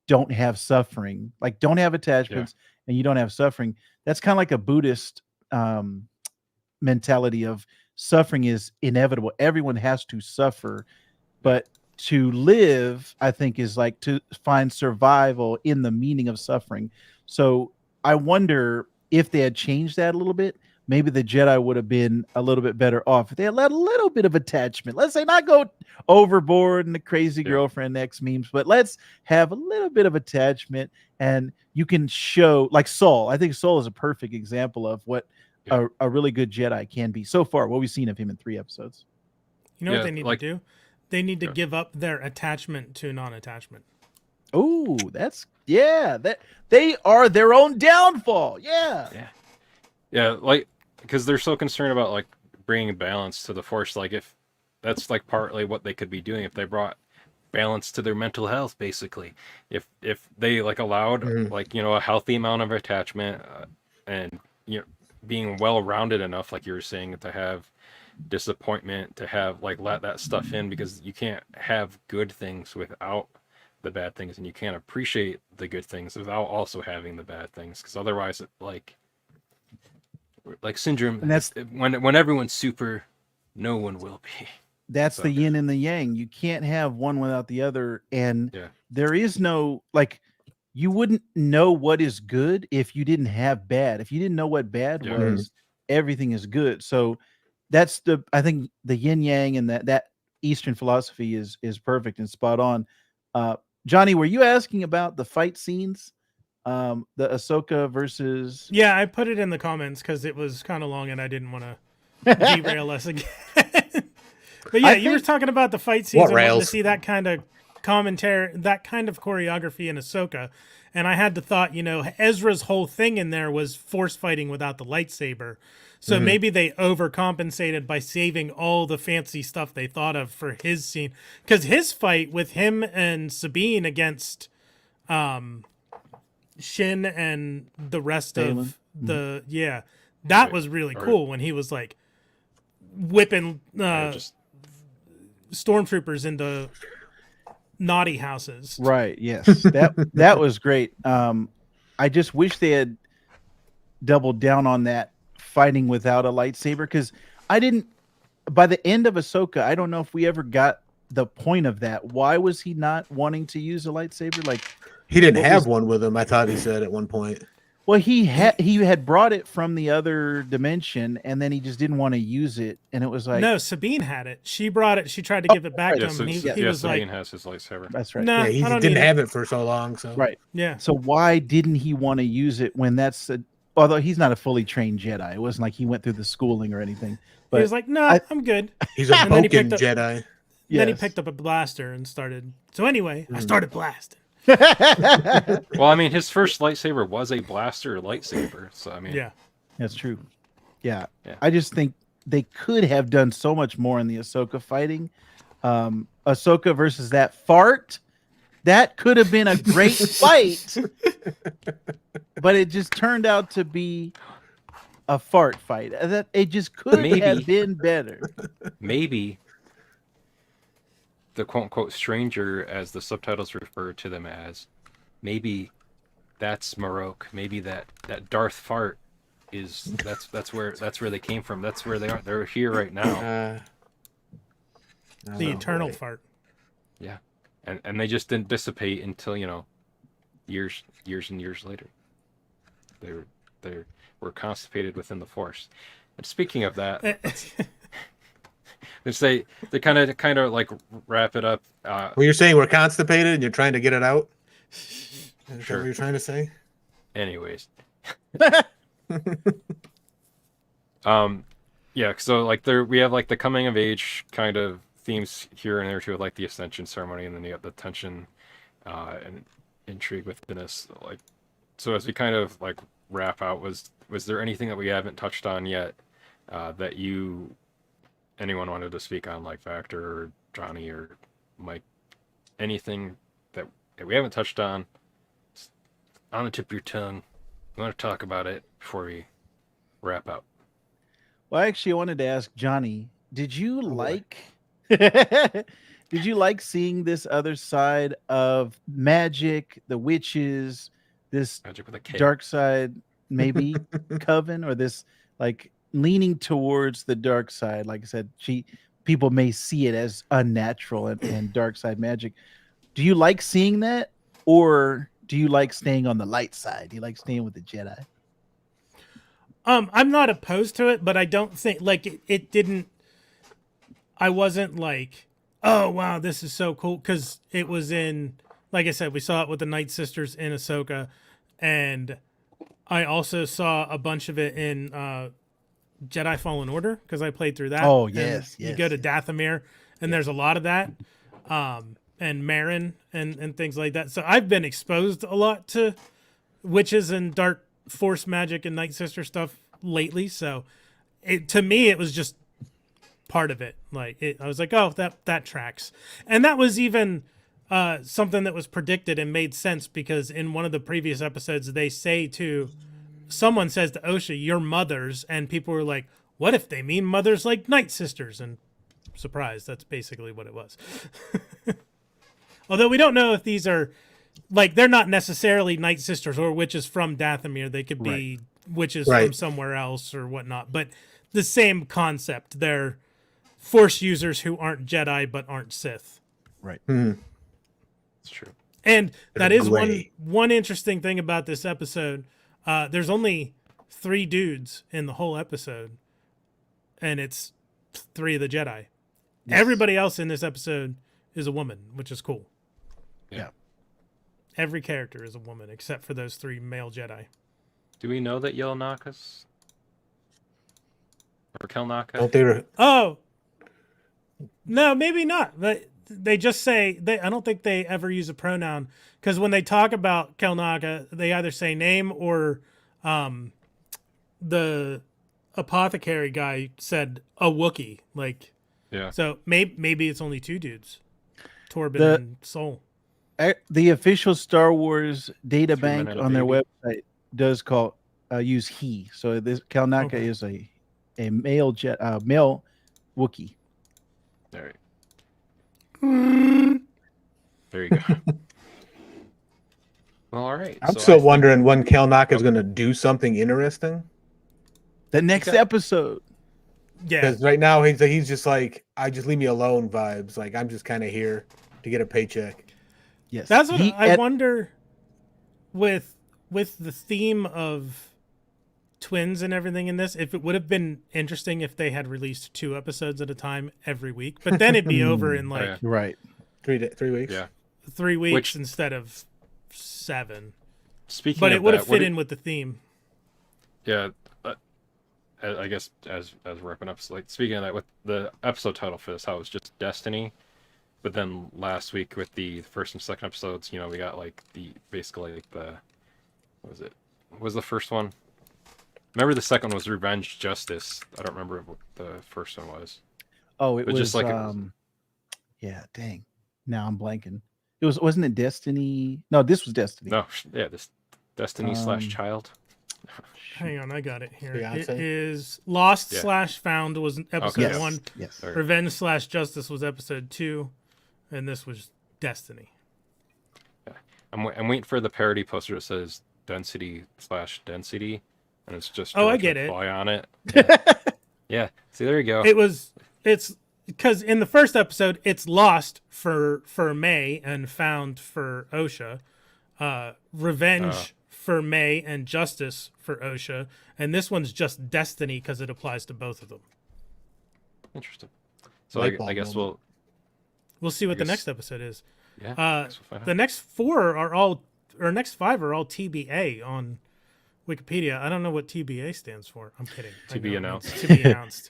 don't have suffering, like don't have attachments, and you don't have suffering. That's kind of like a Buddhist mentality of suffering is inevitable. Everyone has to suffer, but to live, I think, is like to find survival in the meaning of suffering. So I wonder if they had changed that a little bit, maybe the Jedi would have been a little bit better off if they had let a little bit of attachment. Let's say not go overboard and the crazy girlfriend X memes, but let's have a little bit of attachment, and you can show, like Saul. I think Saul is a perfect example of what a really good Jedi can be so far, what we've seen of him in 3 episodes. You know what they need to do? They need to give up their attachment to non-attachment. Oh, that they are their own downfall. Yeah, like, because they're so concerned about like bringing balance to the Force. Like, if that's like partly what they could be doing, if they brought balance to their mental health, basically, if they like allowed like a healthy amount of attachment and being well-rounded enough, like you were saying, to have disappointment, to have like let that stuff in, because you can't have good things without the bad things, and you can't appreciate the good things without also having the bad things, because otherwise it like syndrome, and that's when everyone's super, no one will be. That's the yin and the yang. You can't have one without the other, and there is no, like, you wouldn't know what is good if you didn't have bad. If you didn't know what bad was, everything is good. So that's I think the yin yang, and that Eastern philosophy is perfect and spot on. Johnny, were you asking about the fight scenes? The Ahsoka versus... Yeah, I put it in the comments because it was kind of long and I didn't want to derail us again. But yeah, you were talking about the fight scenes. I wanted to see that kind of commentary, that kind of choreography in Ahsoka. And I had the thought, Ezra's whole thing in there was force fighting without the lightsaber. So maybe they overcompensated by saving all the fancy stuff they thought of for his scene. Because his fight with him and Sabine against Shin and the rest of the... Yeah, that was really cool when he was like whipping stormtroopers into naughty houses. Right, yes. That was great. I just wish they had doubled down on that fighting without a lightsaber, because by the end of Ahsoka, I don't know if we ever got the point of that. Why was he not wanting to use a lightsaber? Like, he didn't have one with him, I thought he said at one point. Well, he had brought it from the other dimension, and then he just didn't want to use it, and it was like, no, Sabine had it. She brought it. She tried to give it back right. to Yeah, him, and he yeah, was Sabine like, has his lightsaber. that's right. "Nah, Yeah, he I don't didn't need it." have it for so long. So Right. Yeah. So why didn't he want to use it when although he's not a fully trained Jedi, it wasn't like he went through the schooling or anything. But He was like, "No, I'm good." he's a And then he broken picked up- Jedi. Then he yes. picked up a blaster and started. So anyway, I started blasting. Well, I mean, his first lightsaber was a blaster lightsaber, so I mean, Yeah. That's true. Yeah. Yeah. I just think they could have done so much more in the Ahsoka fighting. Ahsoka versus that fart. That could have been a great fight. But it just turned out to be a fart fight. That it just could Maybe. have been better. maybe the quote-unquote stranger, as the subtitles refer to them as, maybe that's Marok. Maybe that Darth fart is that's where they came from. That's where they are. They're here right now. The eternal boy. fart. Yeah, and they just didn't dissipate until years and years later. They were constipated within the Force. And speaking of that, they kind of like wrap it up. Well, you're saying we're constipated and you're trying to get it out? Is that Sure. what you're trying to say? Anyways, yeah. So like we have like the coming of age kind of themes here and there too, like the Ascension ceremony, and then you have the tension and intrigue within us. Like, so as we kind of like wrap out, was there anything that we haven't touched on yet that anyone wanted to speak on, like Vactor or Johnny or Mike? Anything that we haven't touched on? It's on the tip of your tongue. You want to talk about it before we wrap up? Well, actually, I wanted to ask Johnny, did you boy. like did you like seeing this other side of magic, the witches, this Magic with a K. dark side, maybe coven, or this like leaning towards the dark side? Like I said, people may see it as unnatural and dark side magic. Do you like seeing that, or do you like staying on the light side? Do you like staying with the Jedi? I'm not opposed to it, but I don't think like it didn't. I wasn't like, oh wow, this is so cool, because it was in, like I said, we saw it with the Night Sisters in Ahsoka, and I also saw a bunch of it in Jedi Fallen Order, because I played through that. Oh, And yes, you yes, go to yes. Dathomir, and there's a lot of that, and Marin and things like that. So I've been exposed a lot to witches and dark force magic and Night Sister stuff lately. So to me, it was just part of it. Like I was like, oh, that tracks. And that was even something that was predicted and made sense, because in one of the previous episodes, someone says to Osha, "Your mothers," and people were like, what if they mean mothers like Night Sisters? And surprise, that's basically what it was. Although we don't know if these are, like, they're not necessarily Night Sisters or witches from Dathomir. They could be witches from somewhere else or whatnot. But the same concept. They're Force users who aren't Jedi but aren't Sith. Right. It's true. And that is Gray. one interesting thing about this episode. There's only 3 dudes in the whole episode, and it's 3 of the Jedi. Yes. Everybody else in this episode is a woman, which is cool. Yeah. Every character is a woman except for those 3 male Jedi. Do we know that Kelnacca's or Kelnacca? Don't they? Oh, no, maybe not. But they just say I don't think they ever use a pronoun, because when they talk about Kelnacca, they either say name or the apothecary guy said a Wookiee. Like, Yeah. so maybe it's only 2 dudes, Torbin The- and Sol. The official Star Wars data 3 bank men and a on their baby. website does use he. So this Kelnacca Okay. is a male male Wookiee. There you go. Well, all right. I'm so still I think- wondering when Kelnacca is going to do something interesting. The next Okay. episode. Yeah, Because right now he's just like, I just leave me alone vibes. Like, I'm just kind of here to get a paycheck. Yes. that's what He- I at- wonder with with the theme of twins and everything in this, if it would have been interesting if they had released 2 episodes at a time every week, but then it'd be over in like yeah. Right. 3 weeks. Yeah. 3 weeks Which- instead of 7. Speaking But of it would that, have fit in with the theme. Yeah, I guess as we're wrapping up, so like speaking of that, with the episode title for this, how it was just Destiny, but then last week with the first and second episodes, you know, we got like the basically like the what was it? What was the first one? Remember the second one was Revenge Justice. I don't remember what the first one was. Oh, it But was just like it was- yeah, dang. Now I'm blanking. Wasn't it Destiny? No, this was Destiny. No, yeah, this Destiny slash Um, Child. Hang on, I got it here. It Beyonce? is Lost Yeah. / Found was episode Yes. 1. Yes. Sorry. Revenge / Justice was episode 2, and this was Destiny. I'm waiting for the parody poster that says Density / Density, and it's just Oh, I George get it. McFly on it. Yeah. Yeah. See, there you go. It's because in the first episode it's Lost for Mae and Found for Osha, Revenge for Mae and Justice for Osha, and this one's just Destiny because it applies to both of them. Interesting. So Light I bulb guess moment. We'll see what the guess- next episode is. yeah. Uh, guess we'll find out. The next 4 are all, or next 5 are all TBA on Wikipedia. I don't know what TBA stands for. I'm kidding. To be announced. To be announced.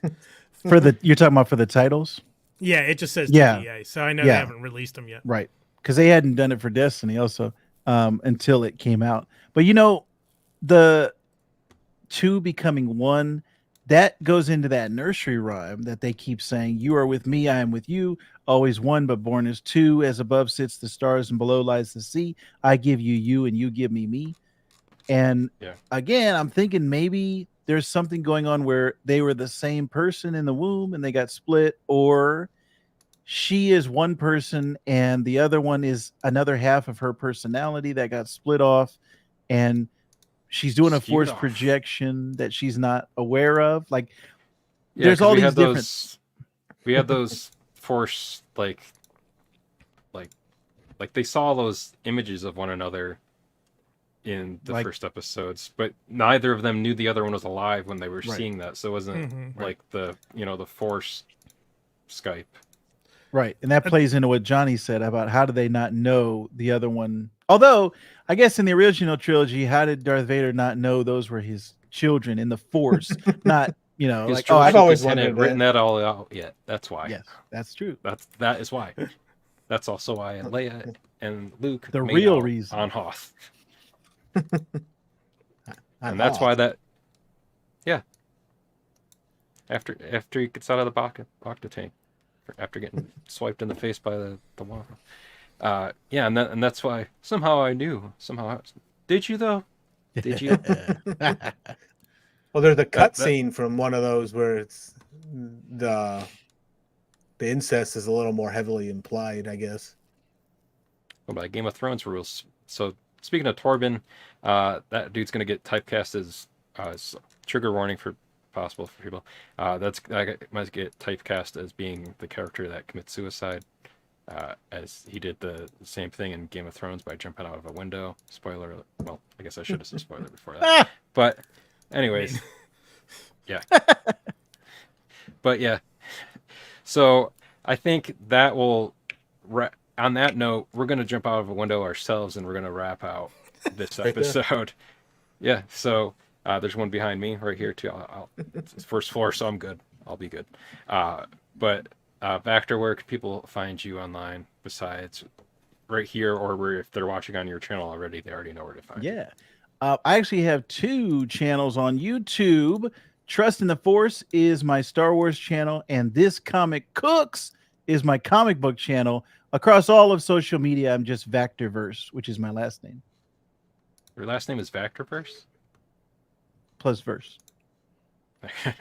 You're talking about for the titles? Yeah, it just says Yeah. TBA, so I know they Yeah. haven't released them yet. Right. Because they hadn't done it for Destiny also until it came out. But you know, the 2 becoming 1, that goes into that nursery rhyme that they keep saying, you are with me, I am with you, always 1, but born as 2, as above sits the stars and below lies the sea. I give you you and you give me me. And Yeah. again, I'm thinking maybe there's something going on where they were the same person in the womb and they got split, or she is one person and the other one is another half of her personality that got split off, and she's doing a Skewed forced off. projection that she's not aware of. Like, Yeah, there's 'cause all we these had different. we had those force like they saw those images of one another in the Like- first episodes, but neither of them knew the other one was alive when they were Right. seeing that. So it wasn't Mhm. like the force Skype. Right. And that plays into what Johnny said about how do they not know the other one. Although, I guess in the original trilogy, how did Darth Vader not know those were his children in the Force? Not, Because like, George I've always Lucas hadn't wondered written that all out yet. That's why. yes, that's true. That is why. That's also why Leia and Luke The made real out reason. on Hoth. And that's why that. Yeah. After he gets out of the Bacta tank, after getting swiped in the face by the wall. Yeah, and that's why somehow I knew. Did you though? Did you? Well, there's a cut that- scene from one of those where it's the incest is a little more heavily implied, I guess. By Game of Thrones rules. So speaking of Torbin, that dude's gonna get typecast as trigger warning for possible for people. That might get typecast as being the character that commits suicide, as he did the same thing in Game of Thrones by jumping out of a window. Spoiler. Well, I guess I should have said spoiler before that. But anyways, yeah. But yeah. So I think that will. On that note, we're going to jump out of a window ourselves and we're going to wrap out this Right there. episode. Yeah, so there's one behind me right here too. It's first floor, so I'm good. I'll be good. But Vactor, where can people find you online besides right here, or if they're watching on your channel already, they already know where to find you. Yeah. I actually have 2 channels on YouTube. Trust in the Force is my Star Wars channel, and This Comic Cooks is my comic book channel. Across all of social media, I'm just Vactorverse, which is my last name, Your last name is Vactorverse? plus verse. I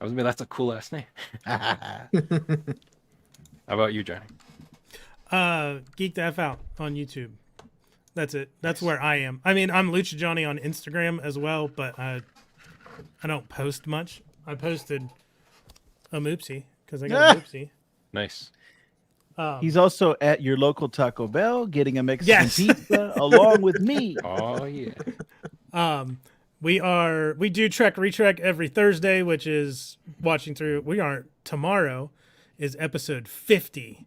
was gonna say, that's a cool last name. How about you, Johnny? Geek the F Out on YouTube. That's it. That's where I am. I mean, I'm Lucha Johnny on Instagram as well, but I don't post much. I posted a moopsie because I got a moopsie. Nice. He's also at your local Taco Bell getting a Mexican Yes. pizza along with me. Oh yeah. We do Trek Retrek every Thursday, which is watching through. Tomorrow is episode 50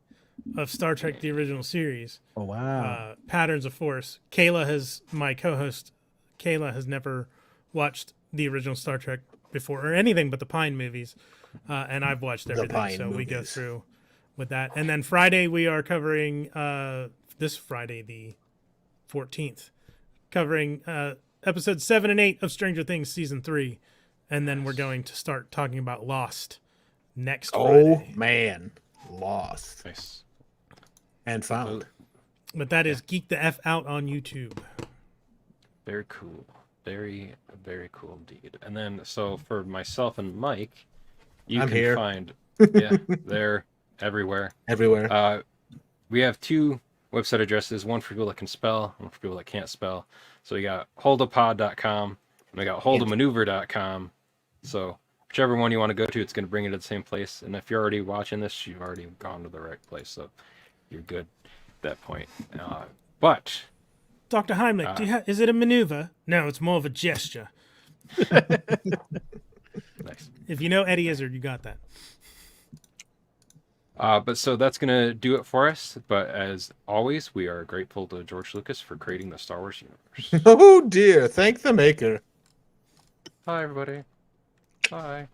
of Star Trek: The Original Series. Oh wow. Patterns of Force. My co-host, Kayla has never watched the original Star Trek before or anything but the Pine movies, and I've watched everything. Pine So we go movies. through with that, and then Friday we are covering this Friday the 14th, covering episodes 7 and 8 of Stranger Things season 3, and then we're going to start talking about Lost next Oh Friday. man, Lost Nice. and Found. But that is Geek the F Out on YouTube. Very cool. Very, very cool indeed. And then, so for myself and Mike, you I'm can here. find, they're everywhere. Everywhere. We have 2 website addresses, one for people that can spell, one for people that can't spell. So we got holdapod.com and we got holdamaneuver.com. So whichever one you want to go to, it's going to bring you to the same place. And if you're already watching this, you've already gone to the right place. So you're good at that point. But Dr. Heimlich, is it a maneuver? No, it's more of a gesture. nice. If you know Eddie Izzard, you got that. But so that's going to do it for us. But as always, we are grateful to George Lucas for creating the Star Wars universe. Oh dear, thank the maker. Bye, everybody. Bye.